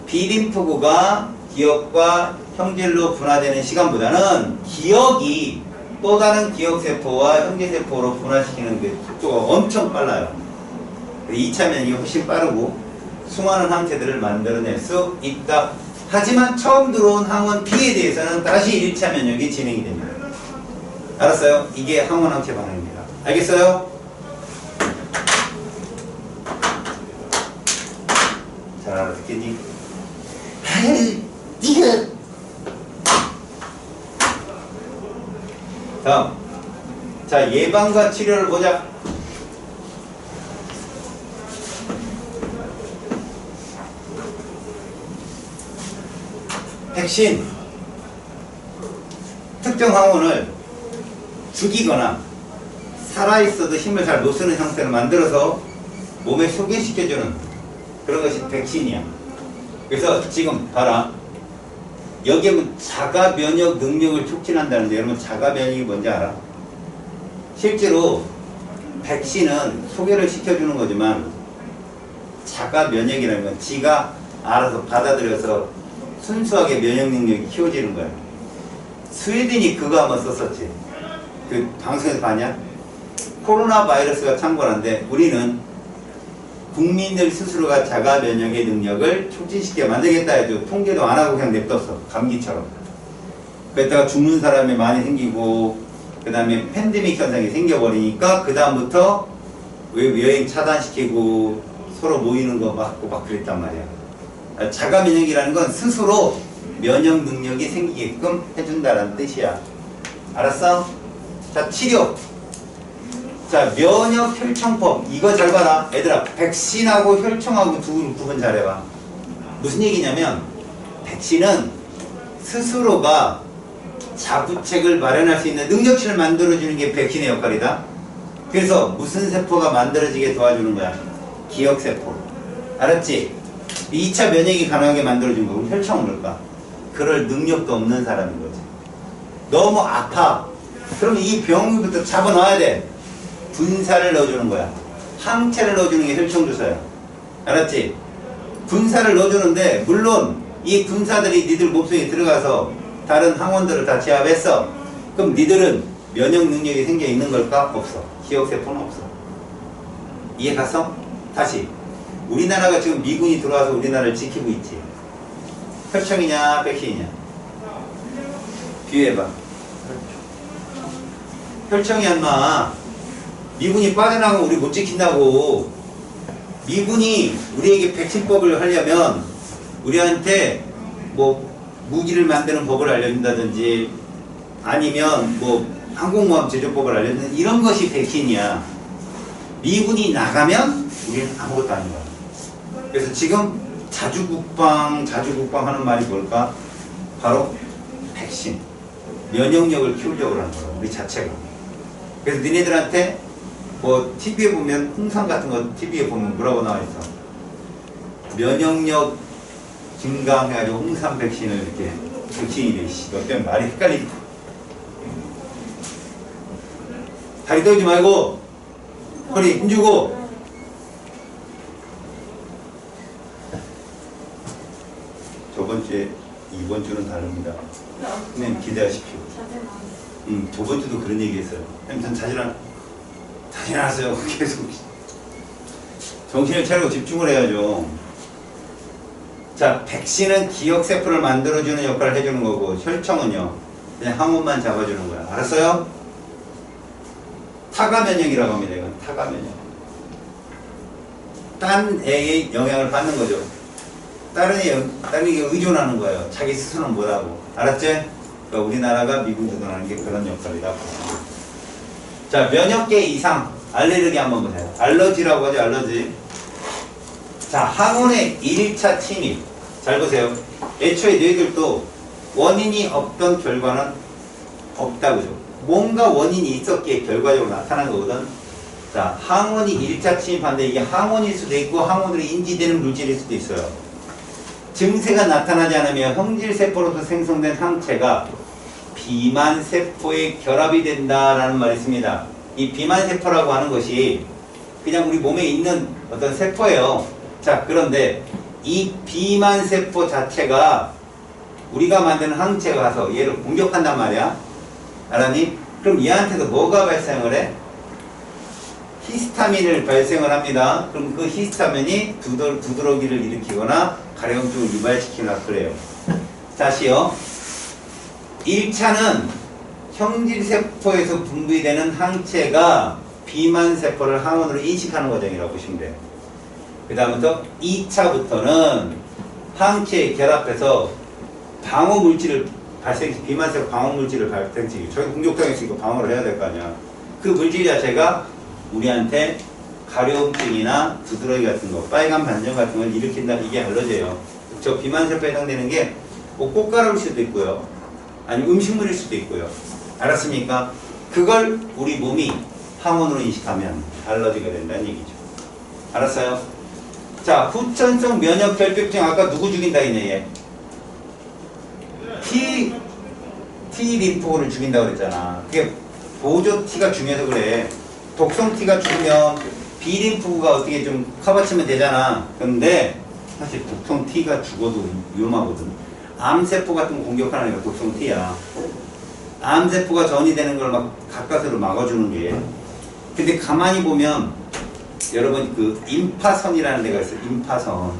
B림프구가 기억과 형질로 분화되는 시간보다는 기억이 또 다른 기억세포와 형질세포로 분화시키는 게 속도가 엄청 빨라요. 2차 면역이 훨씬 빠르고 수많은 항체들을 만들어낼 수 있다. 하지만 처음 들어온 항원 B에 대해서는 다시 1차 면역이 진행이 됩니다. 알았어요? 이게 항원 항체 반응입니다. 알겠어요? 잘 알아듣겠니? 다음. 자, 예방과 치료를 보자. 백신. 특정 항원을 죽이거나 살아있어도 힘을 잘 못 쓰는 형태를 만들어서 몸에 소개시켜주는 그런 것이 백신이야. 그래서 지금 봐라. 여기에 보면 자가 면역 능력을 촉진한다는데 여러분 자가 면역이 뭔지 알아? 실제로 백신은 소개를 시켜주는 거지만 자가 면역이라는 건 지가 알아서 받아들여서 순수하게 면역 능력이 키워지는 거야. 스웨덴이 그거 한번 썼었지. 그 방송에서 봤냐? 코로나 바이러스가 창궐한데 우리는 국민들 스스로가 자가 면역의 능력을 촉진시켜 만들겠다 해도 통제도 안 하고 그냥 냅뒀어. 감기처럼. 그랬다가 죽는 사람이 많이 생기고 그 다음에 팬데믹 현상이 생겨버리니까 그 다음부터 여행 차단시키고 서로 모이는 거 막고 막 그랬단 말이야. 자가 면역이라는 건 스스로 면역 능력이 생기게끔 해준다는 뜻이야. 알았어? 자, 치료. 자, 면역 혈청법. 이거 잘 봐라. 얘들아, 백신하고 혈청하고 두 구분 잘해봐. 무슨 얘기냐면 백신은 스스로가 자구책을 마련할 수 있는 능력치를 만들어주는 게 백신의 역할이다. 그래서 무슨 세포가 만들어지게 도와주는 거야? 기억세포. 알았지? 2차 면역이 가능하게 만들어준 거고 혈청은 뭘까? 그럴 능력도 없는 사람인 거지. 너무 아파. 그러면 이 병부터 잡아놔야 돼. 분사를 넣어주는 거야. 항체를 넣어주는 게 혈청주사야. 알았지? 분사를 넣어주는데 물론 이 분사들이 니들 몸속에 들어가서 다른 항원들을 다 제압했어. 그럼 니들은 면역 능력이 생겨 있는 걸까? 없어. 기억세포는 없어. 이해 갔어? 다시. 우리나라가 지금 미군이 들어와서 우리나라를 지키고 있지. 혈청이냐 백신이냐? 비교해봐. 혈청이 인마 미군이 빠져나가면 우리 못 지킨다고. 미군이 우리에게 백신법을 하려면 우리한테 뭐 무기를 만드는 법을 알려준다든지 아니면 뭐 항공모함 제조법을 알려준다든지 이런 것이 백신이야. 미군이 나가면 우리는 아무것도 아닌 거야. 그래서 지금 자주국방 하는 말이 뭘까? 바로 백신. 면역력을 키우려고 하는 거야. 우리 자체가. 그래서 니네들한테 뭐 TV에 보면 홍삼 같은 거 TV에 보면 뭐라고 나와 있어? 면역력 증강해가지고 홍삼 백신을 이렇게 백신이 돼. 너 때문에 말이 헷갈리지. 다리 떨지 말고 허리 힘주고. 저번 주에 이번 주는 다릅니다. 선생님 기대하십시오. 저번 주도 그런 얘기 했어요. 전 자진 않았어요. 계속 정신을 차리고 집중을 해야죠. 자, 백신은 기억세포를 만들어주는 역할을 해주는 거고 혈청은요 그냥 항원만 잡아주는 거야. 알았어요? 타가면역이라고 합니다. 이건 타가면역. 딴 애의 영향을 받는 거죠. 다른 애에 의존하는 거예요. 자기 스스로는 못하고. 알았지? 그러니까 우리나라가 미국 주도하는 게 그런 역할이다. 자, 면역계 이상 알레르기 한번 보세요. 알러지라고 하죠. 알러지. 자, 항원의 1차 침입. 잘 보세요. 애초에 너희들도 원인이 없던 결과는 없다고죠. 뭔가 원인이 있었기에 결과적으로 나타난 거거든. 자, 항원이 1차 침입하는데 이게 항원일 수도 있고 항원으로 인지되는 물질일 수도 있어요. 증세가 나타나지 않으면 형질세포로서 생성된 항체가 비만세포에 결합이 된다라는 말이 있습니다. 이 비만세포라고 하는 것이 그냥 우리 몸에 있는 어떤 세포예요. 자, 그런데 이 비만세포 자체가 우리가 만드는 항체가 가서 얘를 공격한단 말이야. 알았니? 그럼 얘한테도 뭐가 발생을 해? 히스타민을 발생을 합니다. 그럼 그 히스타민이 두드러기를 일으키거나 가려움증을 유발시키거나 그래요. 다시요. 1차는 형질세포에서 분비되는 항체가 비만세포를 항원으로 인식하는 과정이라고 보시면 돼요. 그 다음부터 2차부터는 항체에 결합해서 방어물질을 비만세포 방어물질을 발생시키고 저희 공격당했으니까 방어를 해야 될 거 아니야. 그 물질 자체가 우리한테 가려움증이나 두드러기 같은 거, 빨간 반점 같은 걸 일으킨다. 이게 알러지예요. 저 비만세포에 해당되는 게 뭐 꽃가루일 수도 있고요. 아니면 음식물일 수도 있고요. 알았습니까? 그걸 우리 몸이 항원으로 인식하면 알러지가 된다는 얘기죠. 알았어요? 자, 후천성 면역 결핍증 아까 누구 죽인다 했냐 얘? T 림프를 죽인다고 그랬잖아. 그게 보조 T가 중요해서 그래. 독성 T가 죽으면 B 림프가 어떻게 좀 커버치면 되잖아. 근데 사실 독성 T가 죽어도 위험하거든. 암세포 같은 거 공격하는 애가 독성 T야. 암세포가 전이 되는 걸 막 가까스로 막아주는 게. 근데 가만히 보면 여러분 그 임파선이라는 데가 있어요. 임파선.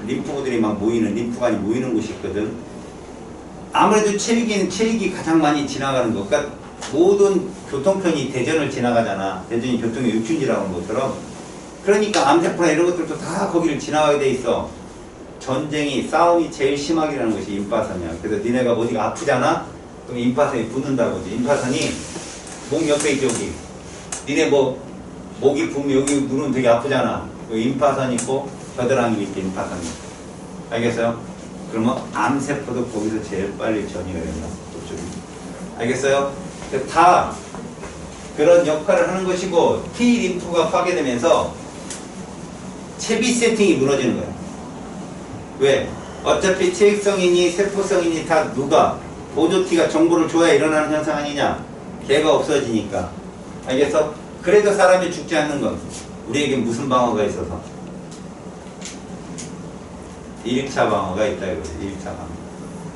림프들이 막 모이는, 림프관이 모이는 곳이 있거든. 아무래도 체육이 가장 많이 지나가는 것. 그러니까 모든 교통편이 대전을 지나가잖아. 대전이 교통의 육춘지라고 하는 것처럼. 그러니까 암세포나 이런 것들도 다 거기를 지나가게 돼 있어. 전쟁이, 싸움이 제일 심하게라는 것이 임파선이야. 그래서 니네가 어디가 아프잖아? 그럼 임파선이 붙는다고 하지. 임파선이 목 옆에 있지, 여기. 니네 뭐, 목이 부으면 여기 누르면 되게 아프잖아. 여기 임파선 있고, 겨드랑이 밑에 임파선이. 알겠어요? 그러면 암세포도 거기서 제일 빨리 전이가 된다. 그쪽이. 알겠어요? 다 그런 역할을 하는 것이고, T 림프가 파괴되면서 채비 세팅이 무너지는 거야. 왜? 어차피 체액성이니 세포성이니 다 누가 보조 T가 정보를 줘야 일어나는 현상 아니냐? 걔가 없어지니까. 알겠어? 그래도 사람이 죽지 않는 건 우리에게 무슨 방어가 있어서? 1차 방어가 있다 이거지. 1차 방어.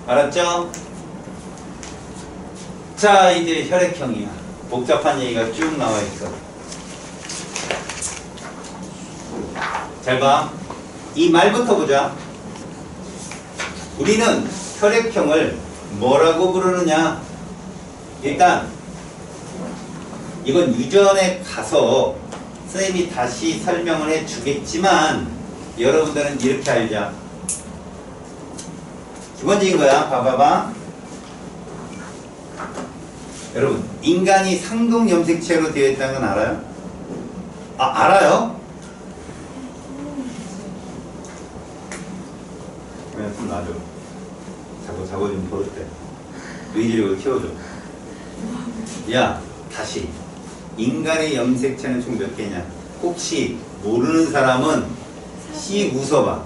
알았죠? 자, 이제 혈액형이야. 복잡한 얘기가 쭉 나와 있어. 잘 봐. 이 말부터 보자. 우리는 혈액형을 뭐라고 부르느냐? 일단 이건 유전에 가서 선생님이 다시 설명을 해 주겠지만 여러분들은 이렇게 알자. 기본적인 거야. 봐봐봐. 여러분, 인간이 상동 염색체로 되어 있다는 건 알아요? 아, 알아요? 그냥 좀 놔줘. 자고 좀 버릇돼. 의지력을 키워줘. 야, 다시. 인간의 염색체는 총 몇 개냐? 혹시 모르는 사람은 C 웃어봐.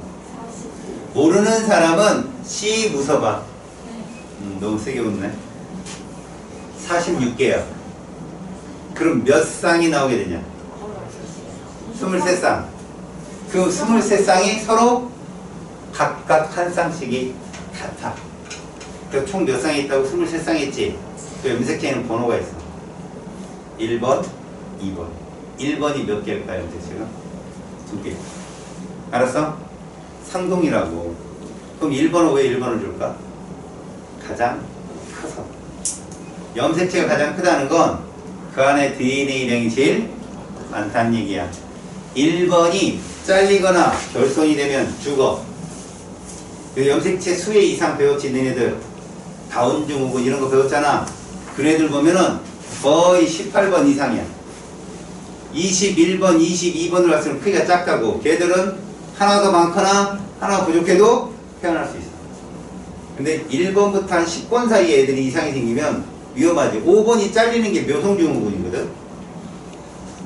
모르는 사람은 C 웃어봐. 너무 세게 웃네. 46개야. 그럼 몇 쌍이 나오게 되냐? 23쌍. 그 23쌍이 서로 각각 한 쌍씩이 같아. 그래서 총 몇 쌍이 있다고? 23쌍이 있지? 그 염색체에는 번호가 있어. 1번, 2번. 1번이 몇 개일까요, 염색체가? 2개. 알았어? 상동이라고. 그럼 1번은 왜 1번을 줄까? 가장 커서. 염색체가 가장 크다는 건 그 안에 DNA량이 제일 많다는 얘기야. 1번이 잘리거나 결손이 되면 죽어. 그 염색체 수의 이상 배웠지, 너네들. 다운증후군 이런 거 배웠잖아. 그 애들 보면은 거의 18번 이상이야. 21번, 22번으로 갔으면 크기가 작다고. 걔들은 하나 더 많거나 하나 부족해도 태어날 수 있어. 근데 1번부터 한 10번 사이에 애들이 이상이 생기면 위험하지. 5번이 잘리는 게 묘성증후군이거든.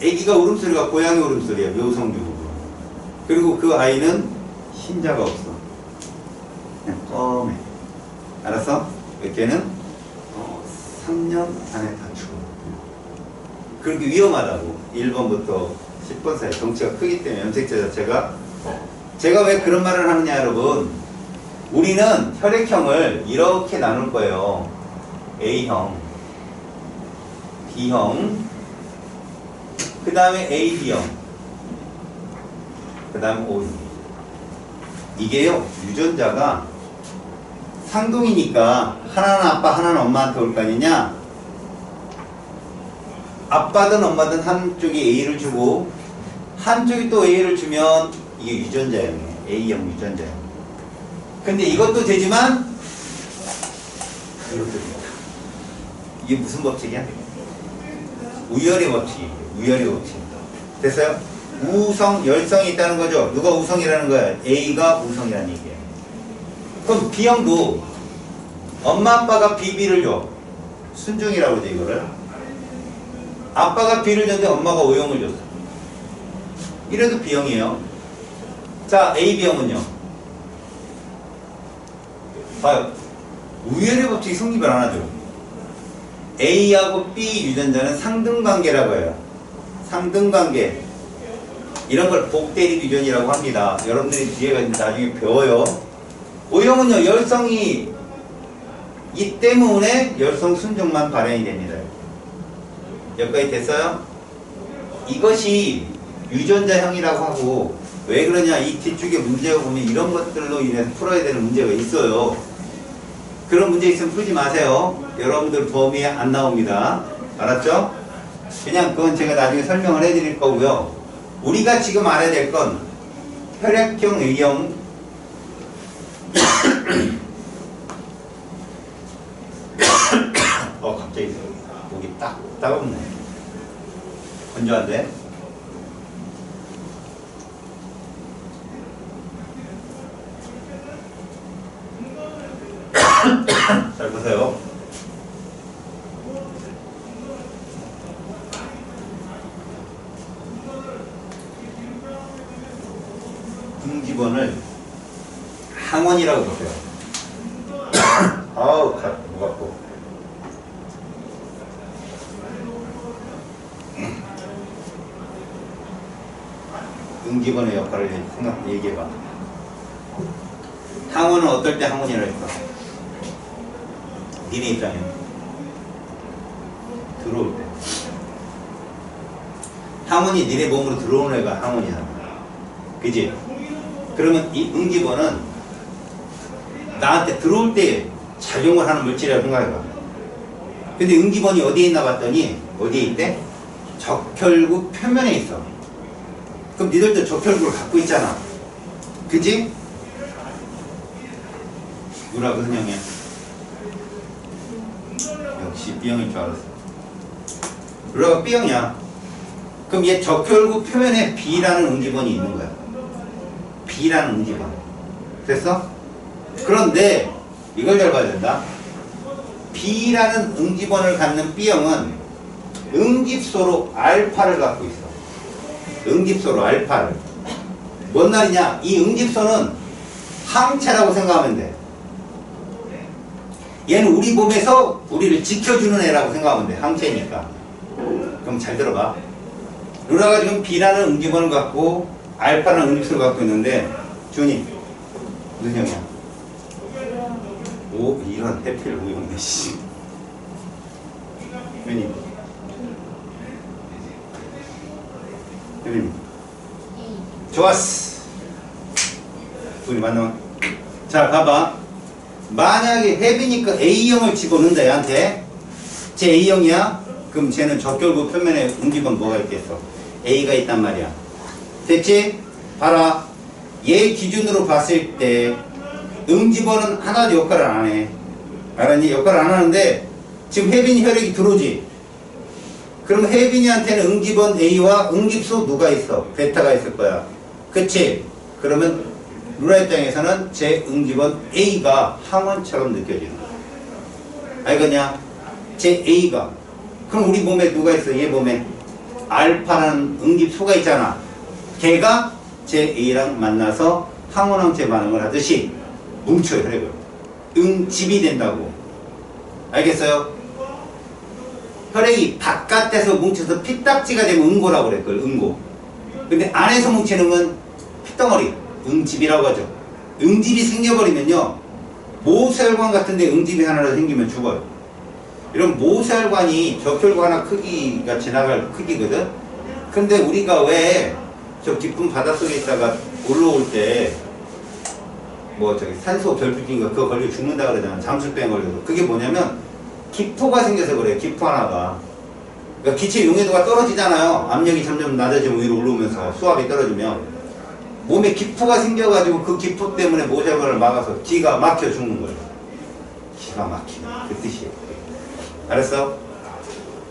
애기가 울음소리가 고양이 울음소리야. 묘성증후군. 그리고 그 아이는 흰자가 없어. 그냥 검해. 알았어? 걔는 3년 안에 다 죽어. 그렇게 위험하다고. 1번부터 10번 사이 덩치가 크기 때문에 염색체 자체가. 제가 왜 그런 말을 하느냐 여러분. 우리는 혈액형을 이렇게 나눌 거예요. A형, B형, 그 다음에 AB형, 그 다음에 O형. 이게요, 유전자가 상동이니까 하나는 아빠, 하나는 엄마한테 올 거 아니냐? 아빠든 엄마든 한쪽이 A를 주고 한쪽이 또 A를 주면 이게 유전자형이에요. A형 유전자형. 근데 이것도 되지만 이것도 됩니다. 이게 무슨 법칙이야? 우열의 법칙이에요. 우열의 법칙. 됐어요? 우성, 열성이 있다는 거죠. 누가 우성이라는 거야? A가 우성이라는 얘기예요. 그럼 B형도 엄마 아빠가 BB를 줘. 순종이라고 그러죠 이거를. 아빠가 B를 줬는데 엄마가 O형을 줬어. 이래도 B형이에요. 자, AB형은요. 봐요. 우열의 법칙이 성립을 안 하죠. A하고 B 유전자는 상등관계라고 해요. 상등관계. 이런 걸 복대립 유전이라고 합니다. 여러분들이 뒤에 나중에 배워요. O형은요, 열성이 이 때문에 열성 순종만 발현이 됩니다. 여기까지 됐어요? 이것이 유전자형이라고 하고, 왜 그러냐, 이 뒤쪽에 문제가 보면 이런 것들로 인해서 풀어야 되는 문제가 있어요. 그런 문제 있으면 풀지 마세요. 여러분들 범위에 안 나옵니다. 알았죠? 그냥 그건 제가 나중에 설명을 해드릴 거고요. 우리가 지금 알아야 될 건 혈액형, A형, 갑자기 목이 딱 따갑네. 건조한데? 잘 보세요. 등기번을 항원이라고 보세요. 아우, 무겁고. 응기번의 역할을 얘기해봐. 항원은 어떨 때 항원이라고 할까? 니네 입장에 들어올 때. 항원이 니네 몸으로 들어오는 애가 항원이야. 그지? 그러면 이 응기번은 나한테 들어올 때 작용을 하는 물질이라고 생각해봐. 근데 응기번이 어디에 있나 봤더니 어디에 있대? 적혈구 표면에 있어. 그럼 니들도 적혈구를 갖고 있잖아. 그지? 누라고 흔형이야. 역시 B형일 줄 알았어. 누라가 B형이야. 그럼 얘 적혈구 표면에 B라는 응기번이 있는 거야. B라는 응기번. 됐어? 그런데 이걸 잘 봐야 된다. B라는 응기번을 갖는 B형은 응집소로 알파를 갖고 있어. 응집소로 알파를. 뭔 말이냐? 이 응집소는 항체라고 생각하면 돼. 얘는 우리 몸에서 우리를 지켜주는 애라고 생각하면 돼. 항체니까. 그럼 잘 들어봐. 루라가 지금 B라는 응집원을 갖고 알파라는 응집소를 갖고 있는데, 준이 무슨 형이야? 오, 이런 해필 우용네 씨. 준이 좋았어. 우리 만나면 자, 봐봐. 만약에 혜빈이니까 A형을 집어넣는다, 얘한테. 쟤 A형이야? 그럼 쟤는 적결구 표면에 응집은 뭐가 있겠어? A가 있단 말이야. 됐지? 봐라. 얘 기준으로 봤을 때 응집어는 하나도 역할을 안 해. 알았니? 역할을 안 하는데 지금 혜빈이 혈액이 들어오지? 그럼 혜빈이한테는 응집원 A와 응집소 누가 있어? 베타가 있을 거야. 그치? 그러면 루라 입장에서는 제 응집원 A가 항원처럼 느껴지는 거야. 알겠냐? 제 A가. 그럼 우리 몸에 누가 있어? 얘 몸에 알파라는 응집소가 있잖아. 걔가 제 A랑 만나서 항원항체 반응을 하듯이 뭉쳐요, 혈액을. 응집이 된다고. 알겠어요? 혈액이 바깥에서 뭉쳐서 피딱지가 되면 응고라고 그랬걸, 응고. 근데 안에서 뭉치는 건 피덩어리, 응집이라고 하죠. 응집이 생겨버리면요, 모세혈관 같은데 응집이 하나라도 생기면 죽어요. 이런 모세혈관이 적혈구 하나 크기가 지나갈 크기거든. 근데 우리가 왜 저 깊은 바닷속에 있다가 올라올 때 뭐 저기 산소 결핍인가 그거 걸려 죽는다 그러잖아. 잠수병 걸려서. 그게 뭐냐면 기포가 생겨서 그래요. 기포 하나가. 그러니까 기체 용해도가 떨어지잖아요. 압력이 점점 낮아지면 위로 올라오면서 수압이 떨어지면 몸에 기포가 생겨가지고 그 기포 때문에 모세혈관을 막아서 기가 막혀 죽는 거예요. 기가 막히네. 그 뜻이에요. 알았어?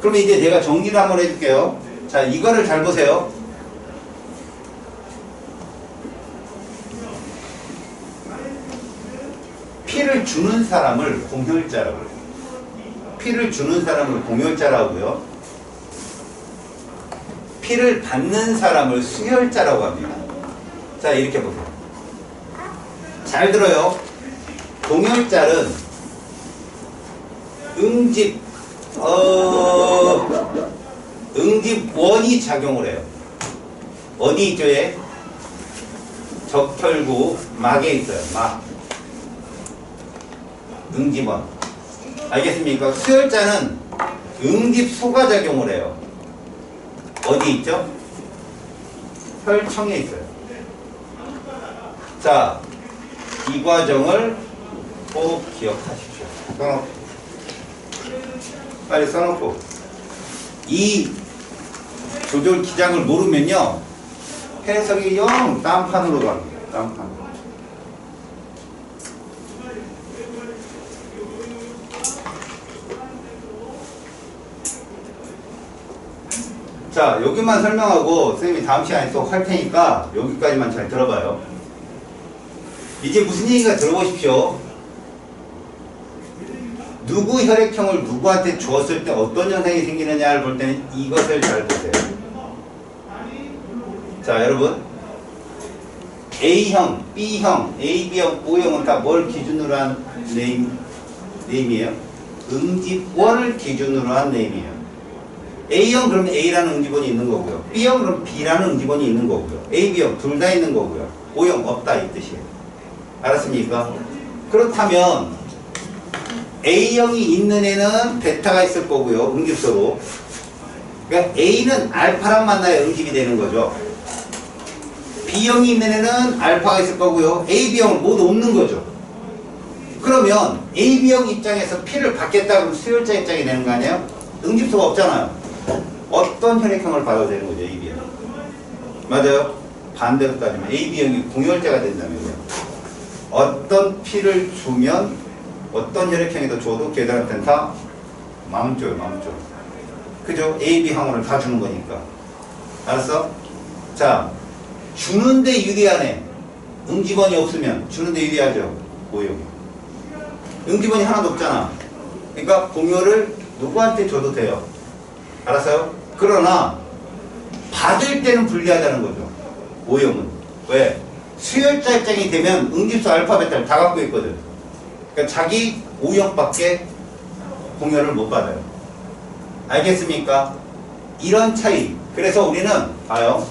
그럼 이제 내가 정리를 한번 해줄게요. 자, 이거를 잘 보세요. 피를 주는 사람을 공혈자라고 해요. 피를 주는 사람을 공혈자라고요. 피를 받는 사람을 수혈자라고 합니다. 자, 이렇게 보세요. 잘 들어요. 공혈자는 응집원이 작용을 해요. 어디 있죠, 얘? 적혈구 막에 있어요. 막. 응집원. 알겠습니까? 수혈자는 응집소가 작용을 해요. 어디 있죠? 혈청에 있어요. 자, 이 과정을 꼭 기억하십시오. 써놓고. 빨리 써놓고. 이 조절 기장을 모르면요, 해석이 영 딴판으로 갑니다. 딴판. 자, 여기만 설명하고 선생님이 다음 시간에 또 할 테니까 여기까지만 잘 들어봐요. 이제 무슨 얘기가 들어보십시오. 누구 혈액형을 누구한테 주었을 때 어떤 현상이 생기느냐를 볼 때는 이것을 잘 보세요. 자, 여러분, A형, B형, AB형, O형은 다 뭘 기준으로 한 네임이에요? 응집원을 기준으로 한 네임이에요. A형 그러면 A라는 응집원이 있는 거고요. B형 그러면 B라는 응집원이 있는 거고요. AB형 둘 다 있는 거고요. O형 없다 이 뜻이에요. 알았습니까? 그렇다면 A형이 있는 애는 베타가 있을 거고요. 응집소로. 그러니까 A는 알파랑 만나야 응집이 되는 거죠. B형이 있는 애는 알파가 있을 거고요. AB형은 모두 없는 거죠. 그러면 AB형 입장에서 P를 받겠다 그러면 수혈자 입장이 되는 거 아니에요? 응집소가 없잖아요. 어떤 혈액형을 받아도 되는 거죠, AB형. 맞아요? 반대로 따지면 AB형이 공혈자가 된다면요. 어떤 피를 주면 어떤 혈액형에도 줘도 걔들한테는 다 마음줘요, 마음줘. 그죠? AB 항원을 다 주는 거니까. 알았어? 자, 주는데 유리하네. 응집원이 없으면 주는데 유리하죠. O형이. 응집원이 하나도 없잖아. 그러니까 공혈을 누구한테 줘도 돼요. 알았어요? 그러나 받을 때는 불리하다는 거죠. O형은. 왜? 수혈자 입장이 되면 응집소 알파 베타를 다 갖고 있거든. 그러니까 자기 O형밖에 공혈을 못 받아요. 알겠습니까? 이런 차이. 그래서 우리는 봐요.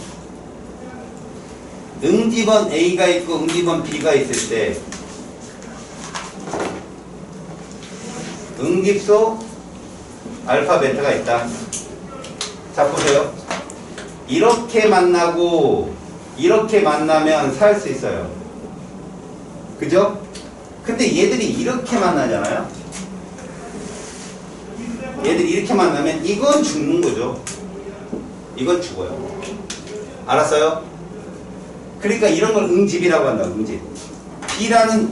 응집원 A가 있고 응집원 B가 있을 때 응집소 알파 베타가 있다. 자, 보세요. 이렇게 만나고 이렇게 만나면 살 수 있어요. 그죠? 근데 얘들이 이렇게 만나잖아요. 얘들이 이렇게 만나면 이건 죽는 거죠. 이건 죽어요. 알았어요? 그러니까 이런 걸 응집이라고 한다. 응집. B라는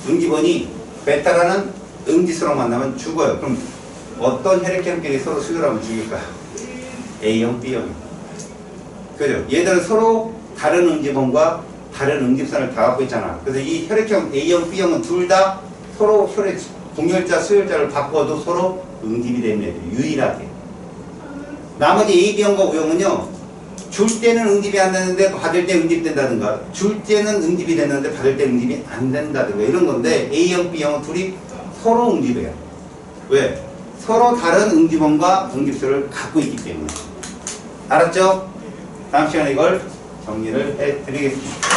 응집원이 베타라는 응지수랑 만나면 죽어요. 그럼 어떤 혈액형끼리 서로 수혈하면 죽일까요? A형, B형. 그죠? 얘들은 서로 다른 응집원과 다른 응집선을 다 갖고 있잖아. 그래서 이 혈액형 A형, B형은 둘 다 서로 혈액 공혈자, 수혈자를 바꿔도 서로 응집이 되는 애들이 유일하게. 나머지 A, B형과 O형은요, 줄 때는 응집이 안 되는데 받을 때 응집된다든가, 줄 때는 응집이 되는데 받을 때 응집이 안 된다든가 이런 건데 A형, B형은 둘이 서로 응집해요. 왜? 서로 다른 응집원과 응집수를 갖고 있기 때문에. 알았죠? 다음 시간에 이걸 정리를 해드리겠습니다.